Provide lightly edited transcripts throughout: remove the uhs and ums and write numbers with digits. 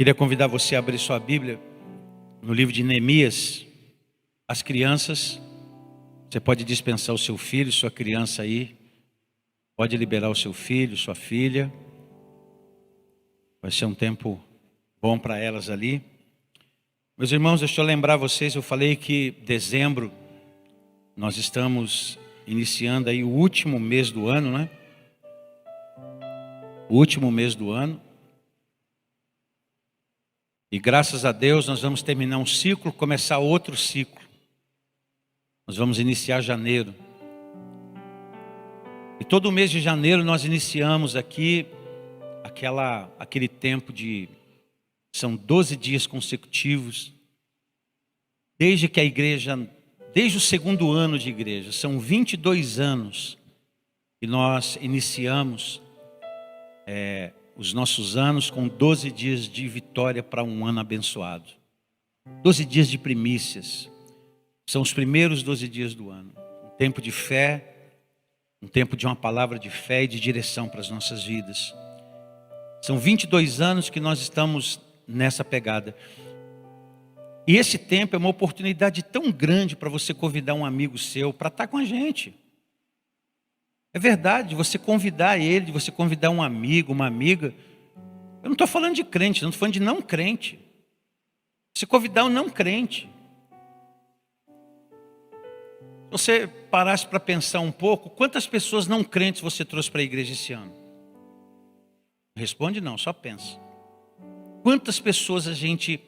Queria convidar você a abrir sua Bíblia no livro de Neemias. As crianças, você pode dispensar o seu filho, sua criança aí. Pode liberar o seu filho, sua filha. Vai ser um tempo bom para elas ali. Meus irmãos, deixa eu lembrar vocês, eu falei que dezembro nós estamos iniciando aí o último mês do ano, né? O último mês do ano. E graças a Deus nós vamos terminar um ciclo, começar outro ciclo. Nós vamos iniciar janeiro. E todo mês de janeiro nós iniciamos aqui aquele tempo de... São 12 dias consecutivos. Desde que a igreja... Desde o segundo ano de igreja. São 22 anos que nós iniciamos os nossos anos com 12 dias de vitória para um ano abençoado. 12 dias de primícias. São os primeiros 12 dias do ano. Um tempo de fé, um tempo de uma palavra de fé e de direção para as nossas vidas. São 22 anos que nós estamos nessa pegada. E esse tempo é uma oportunidade tão grande para você convidar um amigo seu para estar com a gente. É verdade, você convidar ele, você convidar um amigo, uma amiga. Eu não estou falando de crente, não estou falando de não crente. Você convidar um não crente. Se você parasse para pensar um pouco, quantas pessoas não crentes você trouxe para a igreja esse ano? Responde não, só pensa. Quantas pessoas a gente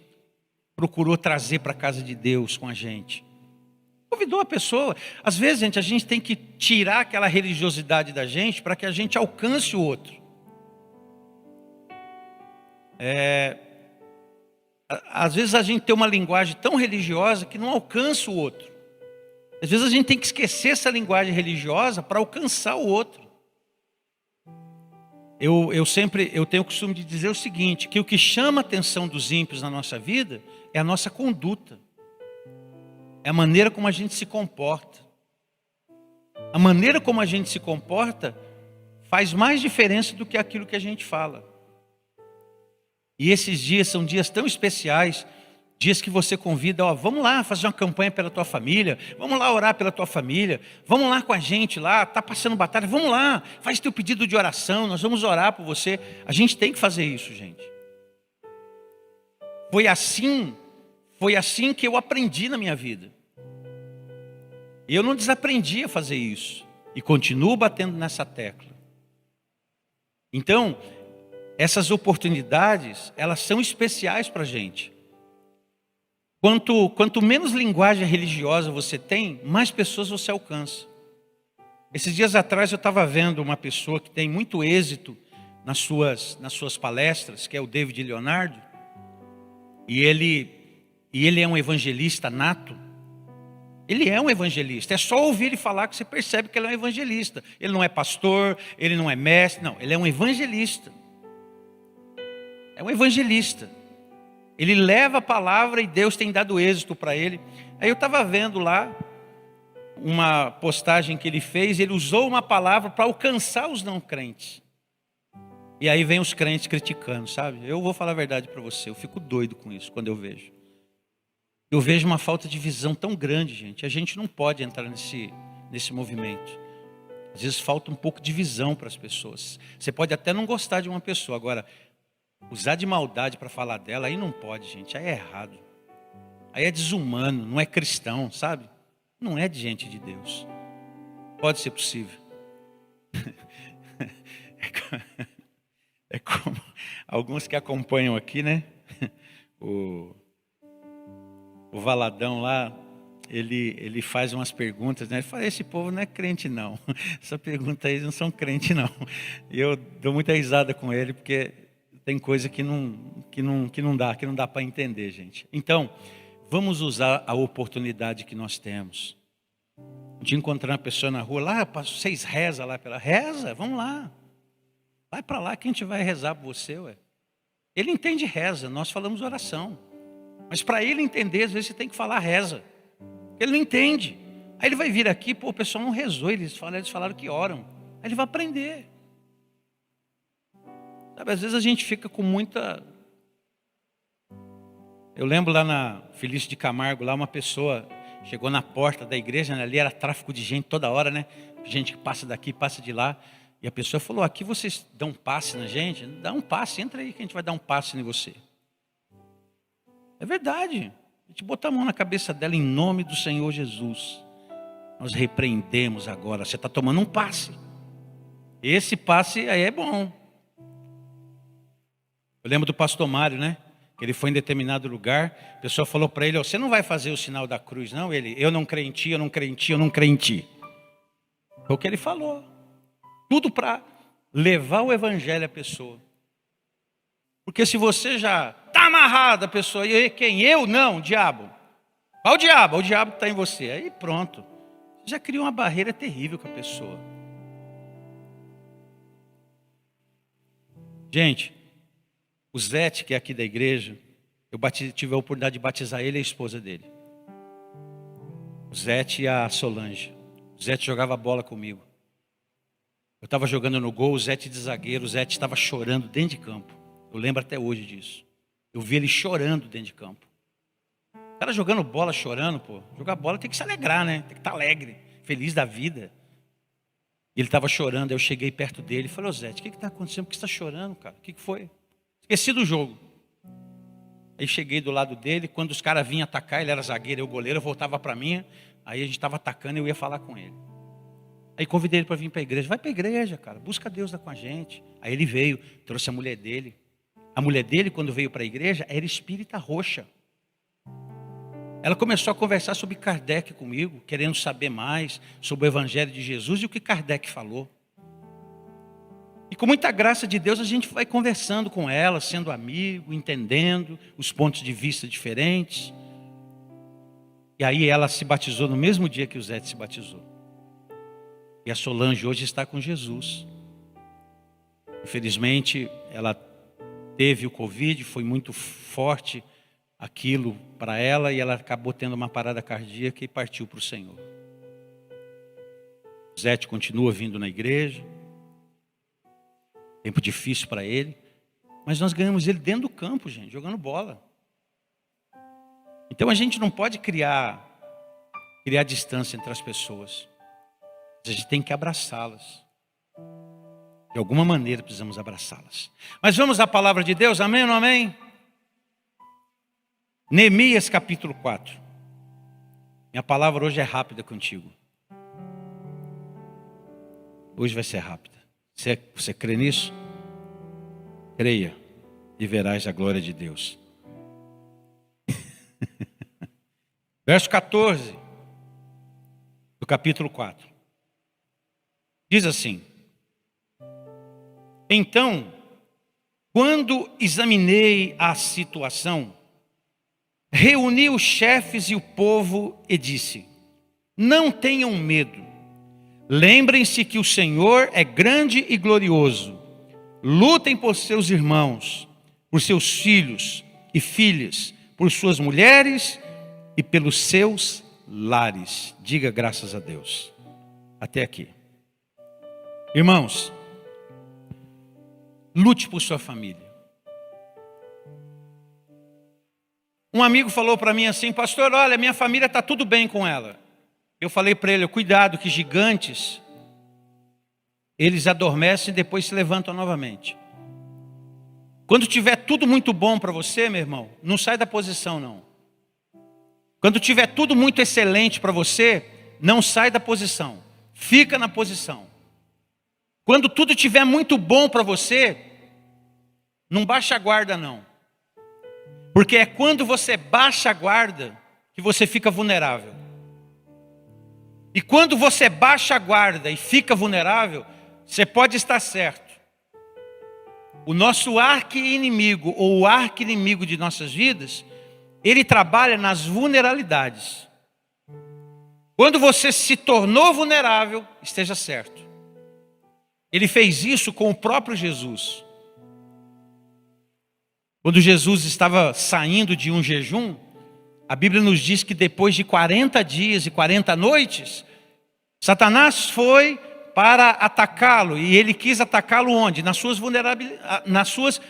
procurou trazer para a casa de Deus com a gente? Convidou a pessoa. Às vezes, gente, a gente tem que tirar aquela religiosidade da gente para que a gente alcance o outro. Às vezes a gente tem uma linguagem tão religiosa que não alcança o outro. Às vezes a gente tem que esquecer essa linguagem religiosa para alcançar o outro. Eu tenho o costume de dizer o seguinte, que o que chama a atenção dos ímpios na nossa vida é a nossa conduta. É a maneira como a gente se comporta. A maneira como a gente se comporta faz mais diferença do que aquilo que a gente fala. E esses dias são dias tão especiais, dias que você convida, vamos lá fazer uma campanha pela tua família, vamos lá orar pela tua família, vamos lá com a gente lá, tá passando batalha, vamos lá, faz teu pedido de oração, nós vamos orar por você. A gente tem que fazer isso, gente. Foi assim que eu aprendi na minha vida. E eu não desaprendi a fazer isso. E continuo batendo nessa tecla. Então, essas oportunidades, elas são especiais para a gente. Quanto menos linguagem religiosa você tem, mais pessoas você alcança. Esses dias atrás eu estava vendo uma pessoa que tem muito êxito nas suas palestras, que é o David Leonardo. E ele é um evangelista nato. Ele é um evangelista. É só ouvir ele falar que você percebe que ele é um evangelista. Ele não é pastor, ele não é mestre, não. Ele é um evangelista. É um evangelista. Ele leva a palavra e Deus tem dado êxito para ele. Aí eu estava vendo lá uma postagem que ele fez. Ele usou uma palavra para alcançar os não crentes. E aí vem os crentes criticando, sabe? Eu vou falar a verdade para você. Eu fico doido com isso quando eu vejo. Eu vejo uma falta de visão tão grande, gente. A gente não pode entrar nesse movimento. Às vezes falta um pouco de visão para as pessoas. Você pode até não gostar de uma pessoa. Agora, usar de maldade para falar dela, aí não pode, gente. Aí é errado. Aí é desumano, não é cristão, sabe? Não é de gente de Deus. Pode ser possível. É como alguns que acompanham aqui, né? O Valadão lá, ele faz umas perguntas, né? Ele fala, esse povo não é crente não. Essa pergunta aí não são crente não. E eu dou muita risada com ele, porque tem coisa que não dá para entender, gente. Então, vamos usar a oportunidade que nós temos. De encontrar uma pessoa na rua, lá, vocês rezam lá pela... Reza, vamos lá. Vai para lá que a gente vai rezar por você, ué. Ele entende reza, nós falamos oração. Mas para ele entender, às vezes você tem que falar reza. Ele não entende. Aí ele vai vir aqui, o pessoal não rezou, eles falaram que oram. Aí ele vai aprender. Sabe, às vezes a gente fica com muita Eu lembro lá na Felício de Camargo, lá uma pessoa chegou na porta da igreja, né? Ali era tráfico de gente toda hora, né? Gente que passa daqui, passa de lá. E a pessoa falou, aqui vocês dão um passe na gente? Dá um passe, entra aí que a gente vai dar um passe em você. É verdade. A gente botar a mão na cabeça dela em nome do Senhor Jesus. Nós repreendemos agora. Você está tomando um passe. Esse passe aí é bom. Eu lembro do pastor Mário, né? Que ele foi em determinado lugar. A pessoa falou para ele, você não vai fazer o sinal da cruz, não? Ele, eu não creio em ti, eu não creio em ti, eu não creio em ti. Foi o que ele falou. Tudo para levar o evangelho à pessoa. Porque se você já está amarrado, a pessoa, e quem? Eu? Não, o diabo. Qual o diabo? O diabo que está em você. Aí pronto. Você já criou uma barreira terrível com a pessoa. Gente, o Zete, que é aqui da igreja, eu tive a oportunidade de batizar ele e a esposa dele. O Zete e a Solange. O Zete jogava bola comigo. Eu estava jogando no gol, o Zete de zagueiro, o Zete estava chorando dentro de campo. Eu lembro até hoje disso. Eu vi ele chorando dentro de campo. O cara jogando bola, chorando, pô. Jogar bola tem que se alegrar, né? Tem que estar alegre, feliz da vida. E ele estava chorando, eu cheguei perto dele e falei, ô Zete, o que está acontecendo? Por que você está chorando, cara? O que foi? Esqueci do jogo. Aí cheguei do lado dele, quando os caras vinham atacar, ele era zagueiro, eu goleiro, eu voltava para mim, aí a gente estava atacando e eu ia falar com ele. Aí convidei ele para vir para a igreja. Vai para a igreja, cara, busca Deus lá com a gente. Aí ele veio, trouxe a mulher dele. A mulher dele, quando veio para a igreja, era espírita roxa. Ela começou a conversar sobre Kardec comigo, querendo saber mais sobre o evangelho de Jesus e o que Kardec falou. E com muita graça de Deus, a gente vai conversando com ela, sendo amigo, entendendo os pontos de vista diferentes. E aí ela se batizou no mesmo dia que o Zé se batizou. E a Solange hoje está com Jesus. Infelizmente, ela teve o Covid, foi muito forte aquilo para ela e ela acabou tendo uma parada cardíaca e partiu para o Senhor. O Zé continua vindo na igreja. Tempo difícil para ele, mas nós ganhamos ele dentro do campo, gente, jogando bola. Então a gente não pode criar distância entre as pessoas. A gente tem que abraçá-las. De alguma maneira precisamos abraçá-las. Mas vamos à palavra de Deus, amém ou não amém? Neemias capítulo 4. Minha palavra hoje é rápida contigo. Hoje vai ser rápida. Você crê nisso? Creia e verás a glória de Deus. Verso 14 do capítulo 4. Diz assim: então, quando examinei a situação, reuni os chefes e o povo e disse: não tenham medo. Lembrem-se que o Senhor é grande e glorioso. Lutem por seus irmãos, por seus filhos e filhas, por suas mulheres e pelos seus lares. Diga graças a Deus. Até aqui. Irmãos, lute por sua família. Um amigo falou para mim assim: pastor, olha, minha família está tudo bem com ela. Eu falei para ele: cuidado que gigantes, eles adormecem e depois se levantam novamente. Quando tiver tudo muito bom para você, meu irmão, não sai da posição não. Quando tiver tudo muito excelente para você, não sai da posição. Fica na posição. Quando tudo estiver muito bom para você, não baixa a guarda não. Porque é quando você baixa a guarda que você fica vulnerável. E quando você baixa a guarda e fica vulnerável, você pode estar certo. O nosso arqui-inimigo ou o arqui-inimigo de nossas vidas, ele trabalha nas vulnerabilidades. Quando você se tornou vulnerável, esteja certo. Ele fez isso com o próprio Jesus. Quando Jesus estava saindo de um jejum, a Bíblia nos diz que depois de 40 dias e 40 noites, Satanás foi para atacá-lo. E ele quis atacá-lo onde? Nas suas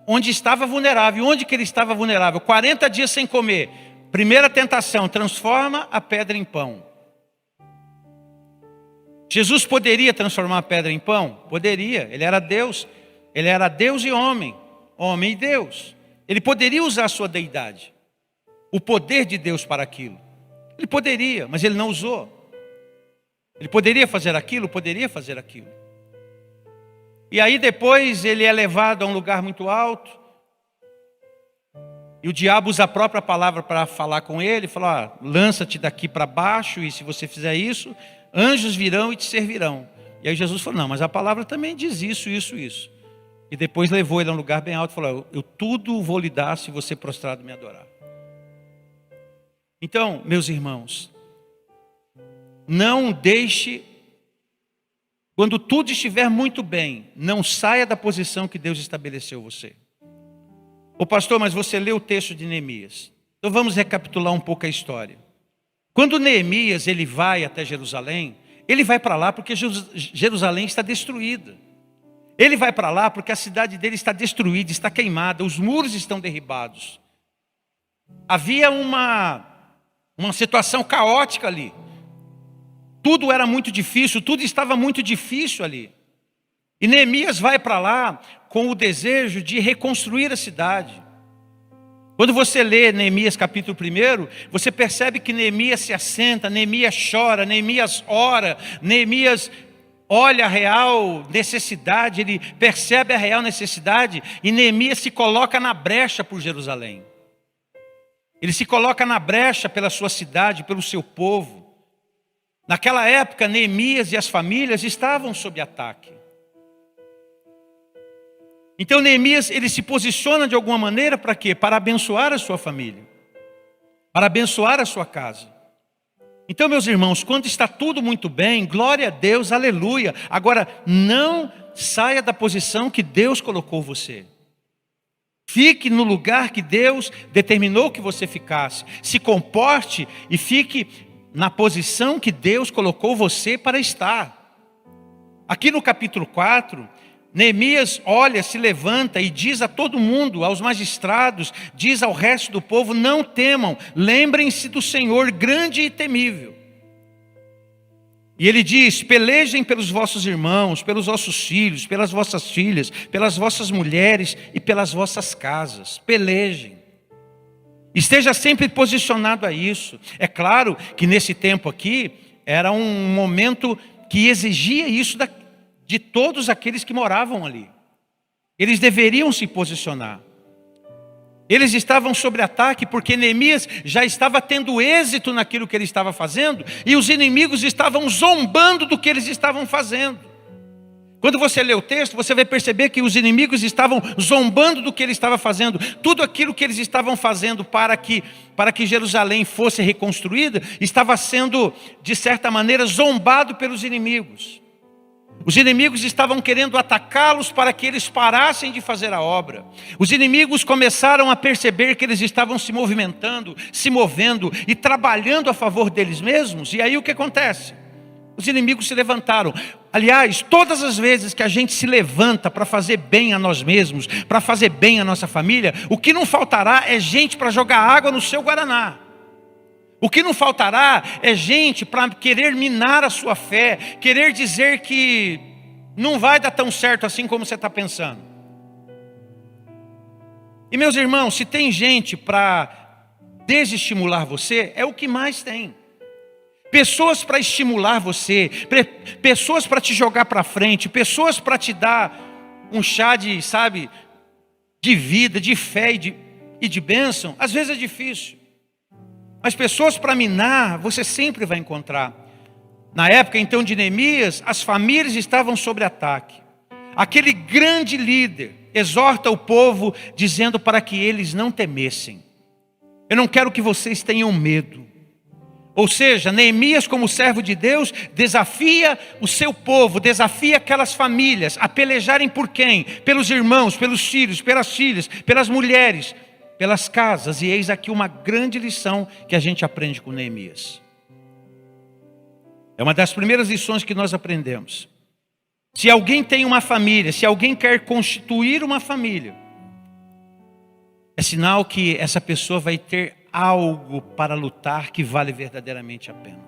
onde estava vulnerável. Onde que ele estava vulnerável? 40 dias sem comer. Primeira tentação, transforma a pedra em pão. Jesus poderia transformar a pedra em pão? Poderia, ele era Deus. Ele era Deus e homem, homem e Deus. Ele poderia usar a sua deidade, o poder de Deus para aquilo. Ele poderia, mas ele não usou. Ele poderia fazer aquilo? Poderia fazer aquilo. E aí depois ele é levado a um lugar muito alto. E o diabo usa a própria palavra para falar com ele. Fala, lança-te daqui para baixo, e se você fizer isso, anjos virão e te servirão. E aí Jesus falou, não, mas a palavra também diz isso, isso, isso. E depois levou ele a um lugar bem alto e falou, eu tudo vou lhe dar se você prostrado me adorar. Então, meus irmãos, não deixe, quando tudo estiver muito bem, não saia da posição que Deus estabeleceu você. Ô pastor, mas você leu o texto de Neemias. Então vamos recapitular um pouco a história. Quando Neemias ele vai até Jerusalém, ele vai para lá porque Jerusalém está destruída. Ele vai para lá porque a cidade dele está destruída, está queimada, os muros estão derribados. Havia uma situação caótica ali. Tudo era muito difícil, tudo estava muito difícil ali. E Neemias vai para lá com o desejo de reconstruir a cidade. Quando você lê Neemias capítulo 1, você percebe que Neemias se assenta, Neemias chora, Neemias ora, Neemias olha a real necessidade, ele percebe a real necessidade e Neemias se coloca na brecha por Jerusalém. Ele se coloca na brecha pela sua cidade, pelo seu povo. Naquela época, Neemias e as famílias estavam sob ataque. Então Neemias, ele se posiciona de alguma maneira para quê? Para abençoar a sua família. Para abençoar a sua casa. Então, meus irmãos, quando está tudo muito bem, glória a Deus, aleluia. Agora, não saia da posição que Deus colocou você. Fique no lugar que Deus determinou que você ficasse. Se comporte e fique na posição que Deus colocou você para estar. Aqui no capítulo 4, Neemias olha, se levanta e diz a todo mundo, aos magistrados, diz ao resto do povo, não temam, lembrem-se do Senhor grande e temível. E ele diz, pelejem pelos vossos irmãos, pelos vossos filhos, pelas vossas filhas, pelas vossas mulheres e pelas vossas casas. Pelejem. Esteja sempre posicionado a isso. É claro que nesse tempo aqui, era um momento que exigia isso de todos aqueles que moravam ali. Eles deveriam se posicionar. Eles estavam sob ataque porque Neemias já estava tendo êxito naquilo que ele estava fazendo e os inimigos estavam zombando do que eles estavam fazendo. Quando você lê o texto, você vai perceber que os inimigos estavam zombando do que ele estava fazendo. Tudo aquilo que eles estavam fazendo para que Jerusalém fosse reconstruída, estava sendo, de certa maneira, zombado pelos inimigos. Os inimigos estavam querendo atacá-los para que eles parassem de fazer a obra. Os inimigos começaram a perceber que eles estavam se movimentando, se movendo e trabalhando a favor deles mesmos. E aí o que acontece? Os inimigos se levantaram. Aliás, todas as vezes que a gente se levanta para fazer bem a nós mesmos, para fazer bem a nossa família, o que não faltará é gente para jogar água no seu guaraná. O que não faltará é gente para querer minar a sua fé, querer dizer que não vai dar tão certo assim como você está pensando. E meus irmãos, se tem gente para desestimular você, é o que mais tem. Pessoas para estimular você, pessoas para te jogar para frente, pessoas para te dar um chá de, de vida, de fé e de bênção, às vezes é difícil. Mas pessoas para minar, você sempre vai encontrar. Na época então de Neemias, as famílias estavam sob ataque. Aquele grande líder exorta o povo, dizendo para que eles não temessem. Eu não quero que vocês tenham medo. Ou seja, Neemias, como servo de Deus, desafia o seu povo, desafia aquelas famílias a pelejarem por quem? Pelos irmãos, pelos filhos, pelas filhas, pelas mulheres, pelas casas. E eis aqui uma grande lição que a gente aprende com Neemias. É uma das primeiras lições que nós aprendemos. Se alguém tem uma família, se alguém quer constituir uma família, é sinal que essa pessoa vai ter algo para lutar que vale verdadeiramente a pena.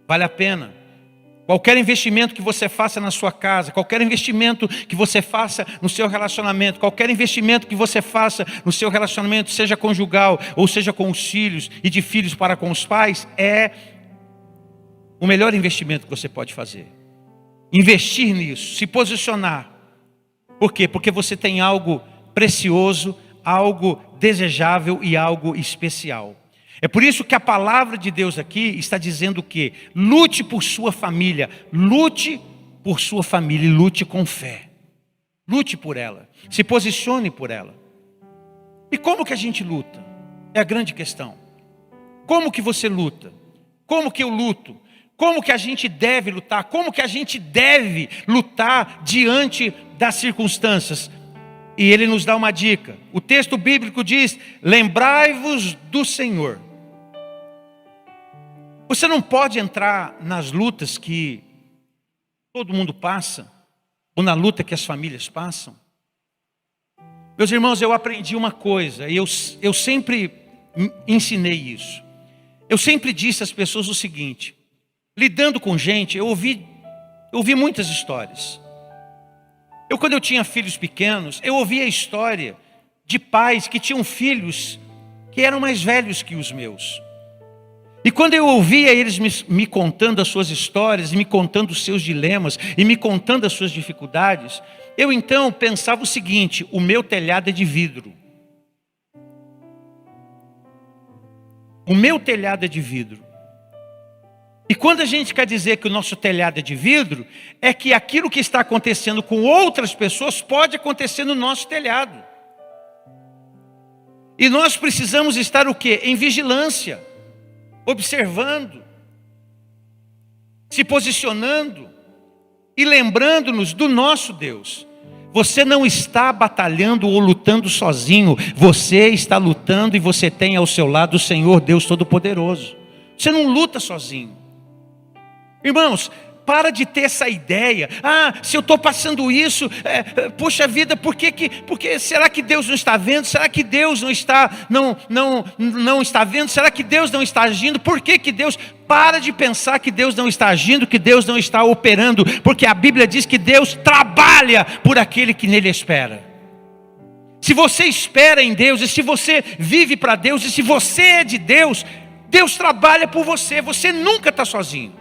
Vale a pena. Qualquer investimento que você faça na sua casa, qualquer investimento que você faça no seu relacionamento, qualquer investimento que você faça no seu relacionamento, seja conjugal ou seja com os filhos e de filhos para com os pais, é o melhor investimento que você pode fazer. Investir nisso, se posicionar. Por quê? Porque você tem algo precioso, algo desejável e algo especial. É por isso que a palavra de Deus aqui está dizendo que lute por sua família, lute por sua família e lute com fé. Lute por ela, se posicione por ela. E como que a gente luta? É a grande questão. Como que você luta? Como que eu luto? Como que a gente deve lutar? Como que a gente deve lutar diante das circunstâncias? E ele nos dá uma dica. O texto bíblico diz: lembrai-vos do Senhor. Você não pode entrar nas lutas que todo mundo passa, ou na luta que as famílias passam. Meus irmãos, eu aprendi uma coisa, e eu sempre ensinei isso. Eu sempre disse às pessoas o seguinte: lidando com gente, eu ouvi muitas histórias. Quando eu tinha filhos pequenos, eu ouvia a história de pais que tinham filhos que eram mais velhos que os meus. E quando eu ouvia eles me contando as suas histórias, me contando os seus dilemas, e me contando as suas dificuldades, eu então pensava o seguinte: o meu telhado é de vidro. O meu telhado é de vidro. E quando a gente quer dizer que o nosso telhado é de vidro, é que aquilo que está acontecendo com outras pessoas pode acontecer no nosso telhado. E nós precisamos estar o quê? Em vigilância, observando, se posicionando e lembrando-nos do nosso Deus. Você não está batalhando ou lutando sozinho, você está lutando e você tem ao seu lado o Senhor Deus Todo-Poderoso. Você não luta sozinho. Irmãos, para de ter essa ideia: se eu estou passando isso, puxa vida, porque será que Deus não está vendo? Será que Deus não está vendo? Será que Deus não está agindo? Por que Deus... Para de pensar que Deus não está agindo, que Deus não está operando, porque a Bíblia diz que Deus trabalha por aquele que nele espera. Se você espera em Deus, e se você vive para Deus, e se você é de Deus, Deus trabalha por você, você nunca está sozinho.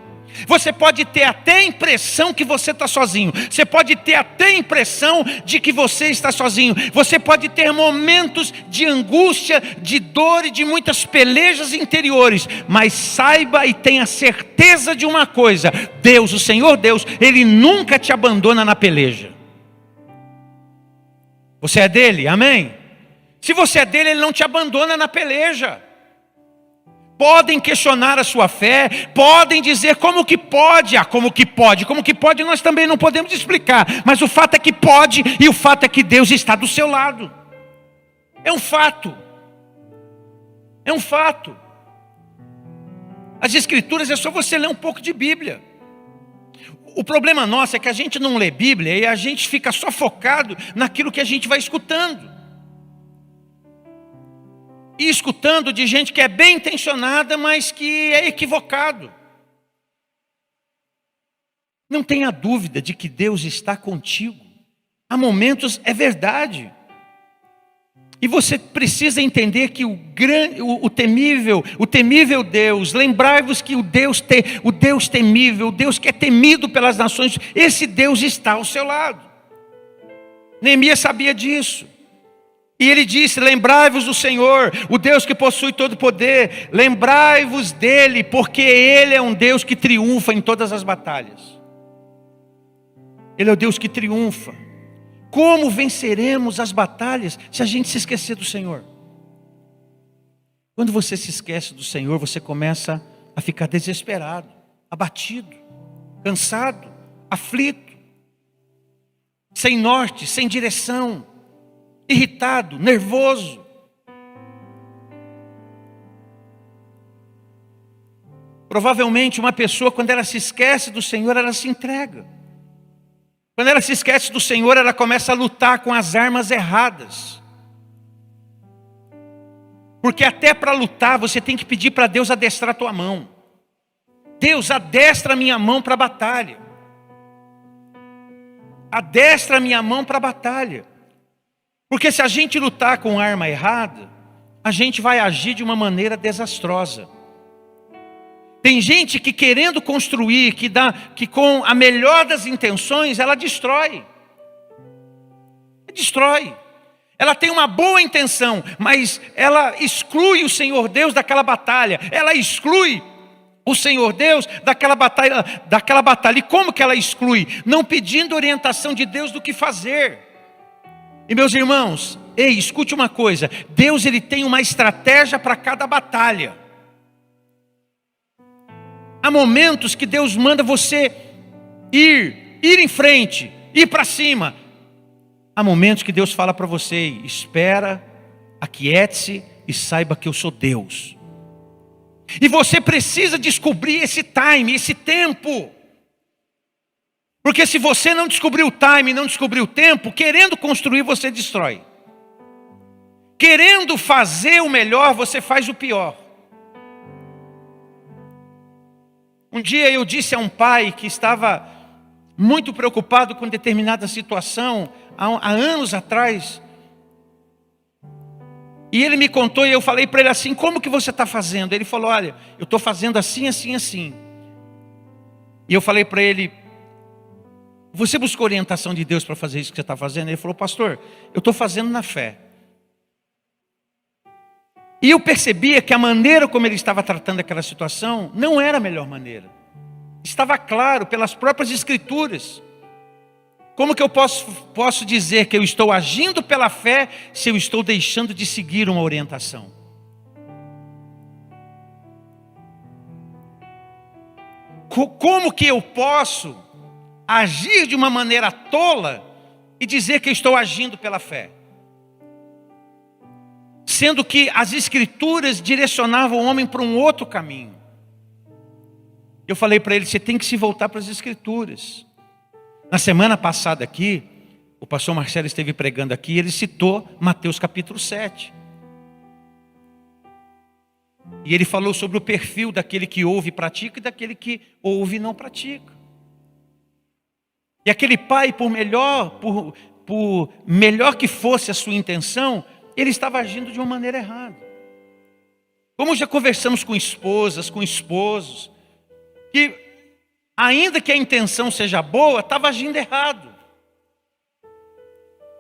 Você pode ter até a impressão que você está sozinho. Você pode ter até a impressão de que você está sozinho. Você pode ter momentos de angústia, de dor e de muitas pelejas interiores. Mas saiba e tenha certeza de uma coisa: Deus, o Senhor Deus, Ele nunca te abandona na peleja. Você é dele, amém? Se você é dele, Ele não te abandona na peleja. Podem questionar a sua fé, podem dizer como que pode, como que pode nós também não podemos explicar, mas o fato é que pode, e o fato é que Deus está do seu lado. É um fato. É um fato. As Escrituras é só você ler um pouco de Bíblia. O problema nosso é que a gente não lê Bíblia e a gente fica só focado naquilo que a gente vai escutando. E escutando de gente que é bem intencionada, mas que é equivocado. Não tenha dúvida de que Deus está contigo. Há momentos, é verdade. E você precisa entender que o temível Deus, lembrai-vos que o Deus temível, o Deus que é temido pelas nações, esse Deus está ao seu lado. Neemias sabia disso. E ele disse: lembrai-vos do Senhor, o Deus que possui todo poder, lembrai-vos dele, porque ele é um Deus que triunfa em todas as batalhas. Ele é o Deus que triunfa. Como venceremos as batalhas se a gente se esquecer do Senhor? Quando você se esquece do Senhor, você começa a ficar desesperado, abatido, cansado, aflito, sem norte, sem direção, irritado, nervoso. Provavelmente uma pessoa, quando ela se esquece do Senhor, ela se entrega. Quando ela se esquece do Senhor, ela começa a lutar com as armas erradas. Porque até para lutar você tem que pedir para Deus adestrar a tua mão. Deus, adestra a minha mão para a batalha. Adestra a minha mão para a batalha. Porque se a gente lutar com arma errada, a gente vai agir de uma maneira desastrosa. Tem gente que querendo construir, que com a melhor das intenções, ela destrói. Destrói. Ela tem uma boa intenção, mas ela exclui o Senhor Deus daquela batalha. Ela exclui o Senhor Deus daquela batalha. E como que ela exclui? Não pedindo orientação de Deus do que fazer. E meus irmãos, escute uma coisa. Deus, ele tem uma estratégia para cada batalha. Há momentos que Deus manda você ir em frente, ir para cima. Há momentos que Deus fala para você: espera, aquiete-se e saiba que eu sou Deus. E você precisa descobrir esse time, esse tempo. Porque se você não descobrir o time, não descobrir o tempo, querendo construir, você destrói. Querendo fazer o melhor, você faz o pior. Um dia eu disse a um pai que estava muito preocupado com determinada situação, há anos atrás. E ele me contou e eu falei para ele assim: como que você está fazendo? Ele falou: olha, eu estou fazendo assim, assim, assim. E eu falei para ele: você buscou orientação de Deus para fazer isso que você está fazendo? Ele falou: pastor, eu estou fazendo na fé. E eu percebia que a maneira como ele estava tratando aquela situação não era a melhor maneira. Estava claro pelas próprias escrituras. Como que eu posso dizer que eu estou agindo pela fé se eu estou deixando de seguir uma orientação? Como que eu posso agir de uma maneira tola e dizer que eu estou agindo pela fé? Sendo que as escrituras direcionavam o homem para um outro caminho. Eu falei para ele: você tem que se voltar para as escrituras. Na semana passada aqui, o pastor Marcelo esteve pregando aqui e ele citou Mateus capítulo 7. E ele falou sobre o perfil daquele que ouve e pratica e daquele que ouve e não pratica. E aquele pai, por melhor que fosse a sua intenção, ele estava agindo de uma maneira errada. Como já conversamos com esposas, com esposos, que ainda que a intenção seja boa, estava agindo errado.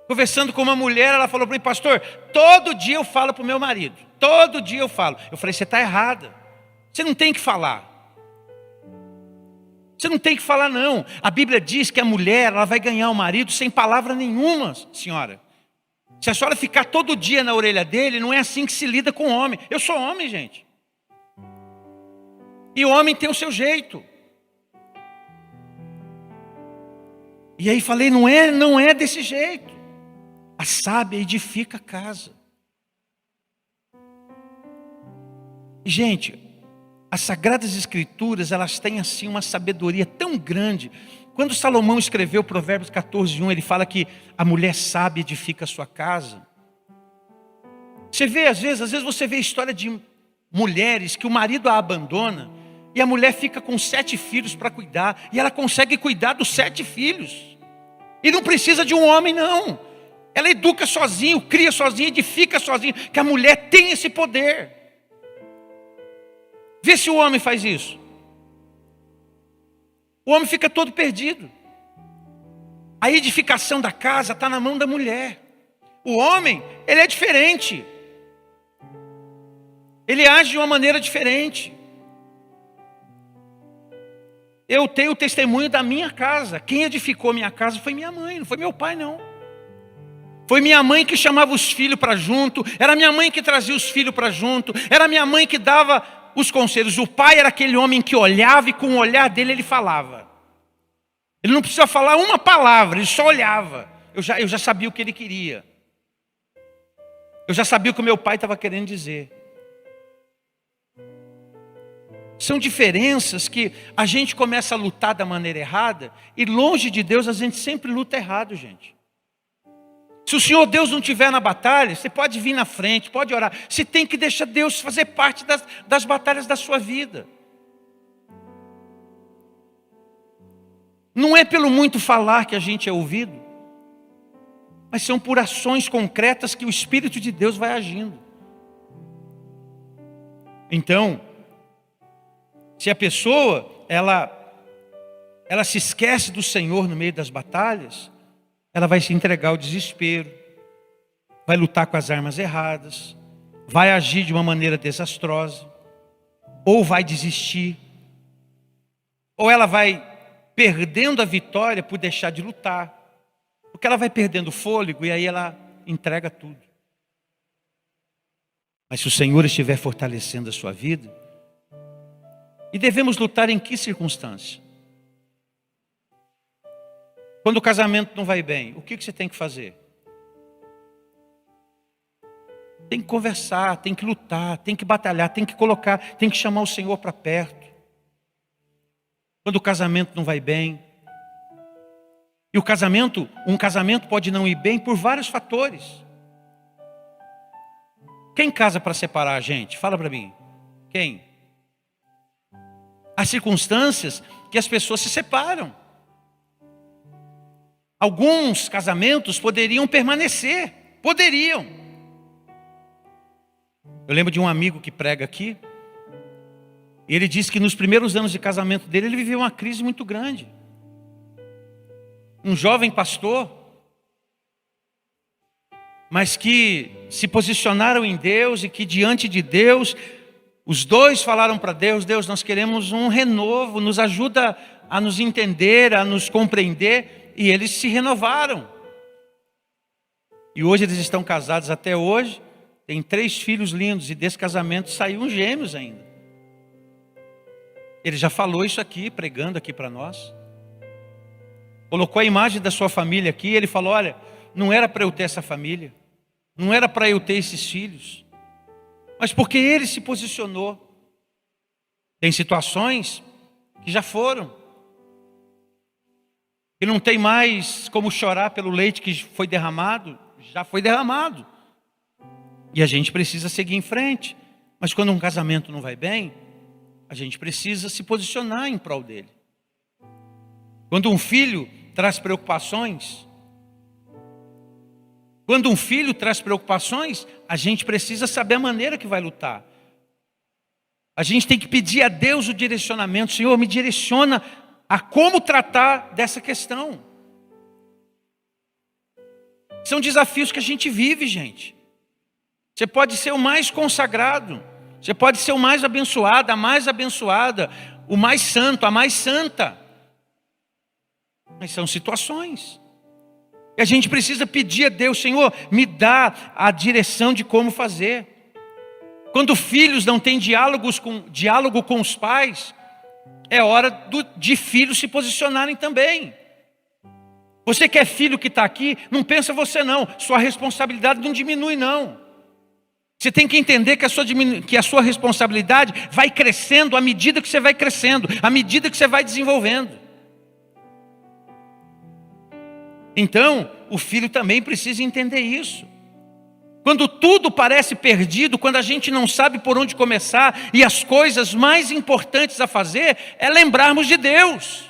Conversando com uma mulher, ela falou para mim: pastor, todo dia eu falo para o meu marido. Todo dia eu falo. Eu falei: você está errada. Você não tem que falar. Você não tem que falar não. A Bíblia diz que a mulher, ela vai ganhar o marido sem palavra nenhuma, senhora. Se a senhora ficar todo dia na orelha dele, não é assim que se lida com o homem. Eu sou homem, gente. E o homem tem o seu jeito. E aí falei: não é desse jeito. A sábia edifica a casa. E, gente, as Sagradas Escrituras, elas têm assim uma sabedoria tão grande. Quando Salomão escreveu Provérbios 14:1, ele fala que a mulher sábia edifica a sua casa. Você vê, às vezes você vê a história de mulheres que o marido a abandona e a mulher fica com 7 filhos para cuidar, e ela consegue cuidar dos 7 filhos. E não precisa de um homem, não. Ela educa sozinha, cria sozinha, edifica sozinha, que a mulher tem esse poder. Vê se o homem faz isso. O homem fica todo perdido. A edificação da casa está na mão da mulher. O homem, ele é diferente. Ele age de uma maneira diferente. Eu tenho o testemunho da minha casa. Quem edificou minha casa foi minha mãe, não foi meu pai, não. Foi minha mãe que chamava os filhos para junto. Era minha mãe que trazia os filhos para junto. Era minha mãe que dava os conselhos. O pai era aquele homem que olhava e com o olhar dele ele falava. Ele não precisava falar uma palavra, ele só olhava. Eu já sabia o que ele queria. Eu já sabia o que o meu pai estava querendo dizer. São diferenças que a gente começa a lutar da maneira errada, e longe de Deus a gente sempre luta errado, gente. Se o Senhor Deus não estiver na batalha, você pode vir na frente, pode orar. Você tem que deixar Deus fazer parte das batalhas da sua vida. Não é pelo muito falar que a gente é ouvido, mas são por ações concretas que o Espírito de Deus vai agindo. Então, se a pessoa, ela se esquece do Senhor no meio das batalhas, ela vai se entregar ao desespero, vai lutar com as armas erradas, vai agir de uma maneira desastrosa, ou vai desistir, ou ela vai perdendo a vitória por deixar de lutar, porque ela vai perdendo o fôlego e aí ela entrega tudo. Mas se o Senhor estiver fortalecendo a sua vida, e devemos lutar em que circunstância? Quando o casamento não vai bem, o que você tem que fazer? Tem que conversar, tem que lutar, tem que batalhar, tem que colocar, tem que chamar o Senhor para perto. Quando o casamento não vai bem. E um casamento pode não ir bem por vários fatores. Quem casa para separar a gente? Fala para mim. Quem? Há circunstâncias que as pessoas se separam. Alguns casamentos poderiam permanecer. Poderiam. Eu lembro de um amigo que prega aqui. E ele disse que nos primeiros anos de casamento dele, ele viveu uma crise muito grande. Um jovem pastor, mas que se posicionaram em Deus e que diante de Deus, os dois falaram para Deus: Deus, nós queremos um renovo, nos ajuda a nos entender, a nos compreender. E eles se renovaram. E hoje eles estão casados até hoje, têm 3 filhos lindos, e desse casamento saíram gêmeos ainda. Ele já falou isso aqui, pregando aqui para nós. Colocou a imagem da sua família aqui, ele falou: olha, não era para eu ter essa família, não era para eu ter esses filhos, mas porque ele se posicionou. Tem situações que já foram, e não tem mais como chorar pelo leite que foi derramado, já foi derramado. E a gente precisa seguir em frente. Mas quando um casamento não vai bem, a gente precisa se posicionar em prol dele. Quando um filho traz preocupações, a gente precisa saber a maneira que vai lutar. A gente tem que pedir a Deus o direcionamento. Senhor, me direciona a como tratar dessa questão. São desafios que a gente vive, gente. Você pode ser o mais consagrado, você pode ser o mais abençoado, a mais abençoada, o mais santo, a mais santa. Mas são situações. E a gente precisa pedir a Deus: Senhor, me dá a direção de como fazer. Quando filhos não têm diálogo com os pais, é hora de filhos se posicionarem também. Você que é filho que está aqui, não pensa você não. Sua responsabilidade não diminui não. Você tem que entender que a sua responsabilidade vai crescendo à medida que você vai crescendo, à medida que você vai desenvolvendo. Então, o filho também precisa entender isso. Quando tudo parece perdido, quando a gente não sabe por onde começar, e as coisas mais importantes a fazer é lembrarmos de Deus.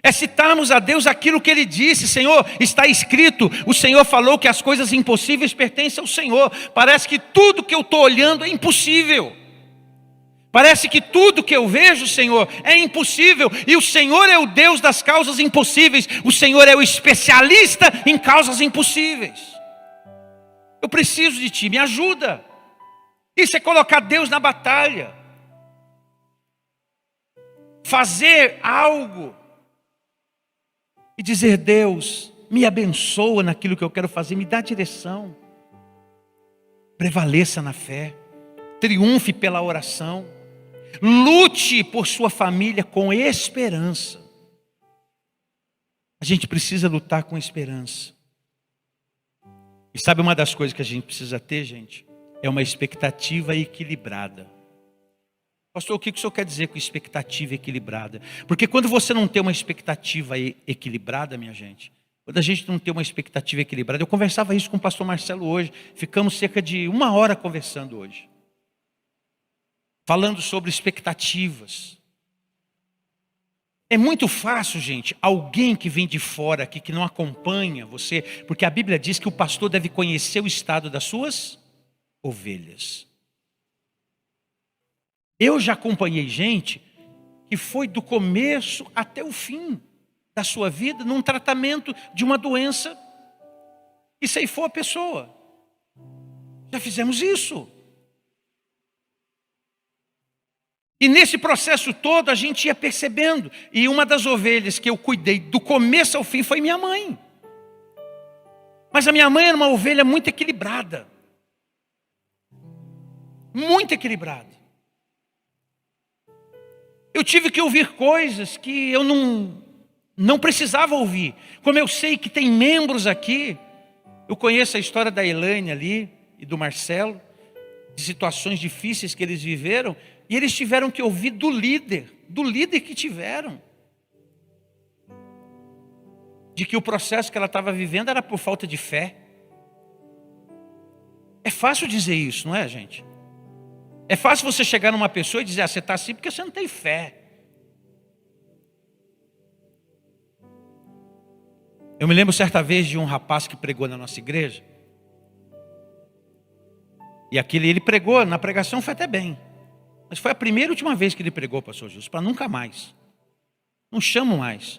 É citarmos a Deus aquilo que Ele disse. Senhor, está escrito, o Senhor falou que as coisas impossíveis pertencem ao Senhor. Parece que tudo que eu estou olhando é impossível. Parece que tudo que eu vejo, Senhor, é impossível. E o Senhor é o Deus das causas impossíveis. O Senhor é o especialista em causas impossíveis. Eu preciso de Ti, me ajuda. Isso é colocar Deus na batalha. Fazer algo. E dizer: Deus, me abençoa naquilo que eu quero fazer, me dá direção. Prevaleça na fé, triunfe pela oração, lute por sua família com esperança. A gente precisa lutar com esperança. E sabe uma das coisas que a gente precisa ter, gente? É uma expectativa equilibrada. Pastor, o que o senhor quer dizer com expectativa equilibrada? Porque quando você não tem uma expectativa equilibrada, minha gente, Quando a gente não tem uma expectativa equilibrada. Eu conversava isso com o pastor Marcelo hoje. Ficamos cerca de 1 hora conversando hoje. Falando sobre expectativas. É muito fácil, gente, alguém que vem de fora aqui, que não acompanha você, porque a Bíblia diz que o pastor deve conhecer o estado das suas ovelhas. Eu já acompanhei gente que foi do começo até o fim da sua vida num tratamento de uma doença e ceifou a pessoa. Já fizemos isso. E nesse processo todo a gente ia percebendo. E uma das ovelhas que eu cuidei do começo ao fim foi minha mãe. Mas a minha mãe era uma ovelha muito equilibrada. Muito equilibrada. Eu tive que ouvir coisas que eu não precisava ouvir. Como eu sei que tem membros aqui, eu conheço a história da Elaine ali e do Marcelo, de situações difíceis que eles viveram, e eles tiveram que ouvir do líder que tiveram, de que o processo que ela estava vivendo era por falta de fé. É fácil dizer isso, não é, gente? É fácil você chegar numa pessoa e dizer, você está assim porque você não tem fé. Eu me lembro certa vez de um rapaz que pregou na nossa igreja. E ele pregou, na pregação foi até bem. Mas foi a primeira e última vez que ele pregou, pastor Justo, para nunca mais. Não chamo mais.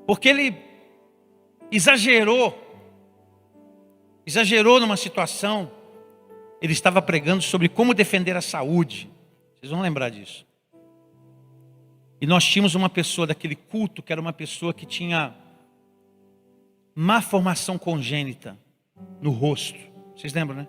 Porque ele exagerou numa situação. Ele estava pregando sobre como defender a saúde. Vocês vão lembrar disso. E nós tínhamos uma pessoa daquele culto, que era uma pessoa que tinha má formação congênita no rosto. Vocês lembram, né?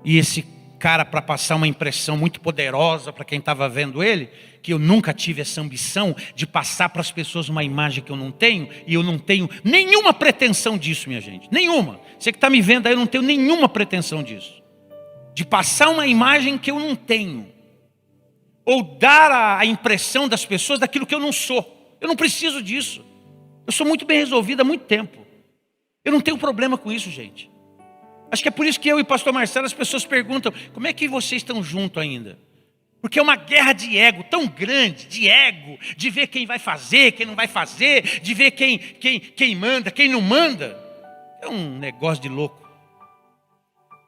E esse cara, para passar uma impressão muito poderosa para quem estava vendo ele, que eu nunca tive essa ambição de passar para as pessoas uma imagem que eu não tenho, e eu não tenho nenhuma pretensão disso, minha gente, nenhuma. Você que está me vendo aí, eu não tenho nenhuma pretensão disso, de passar uma imagem que eu não tenho, ou dar a impressão das pessoas daquilo que eu não sou. Eu não preciso disso. Eu sou muito bem resolvido há muito tempo. Eu não tenho problema com isso, gente. Acho que é por isso que eu e o pastor Marcelo, as pessoas perguntam, como é que vocês estão juntos ainda? Porque é uma guerra de ego tão grande, de ego, de ver quem vai fazer, quem não vai fazer, de ver quem manda, quem não manda. É um negócio de louco.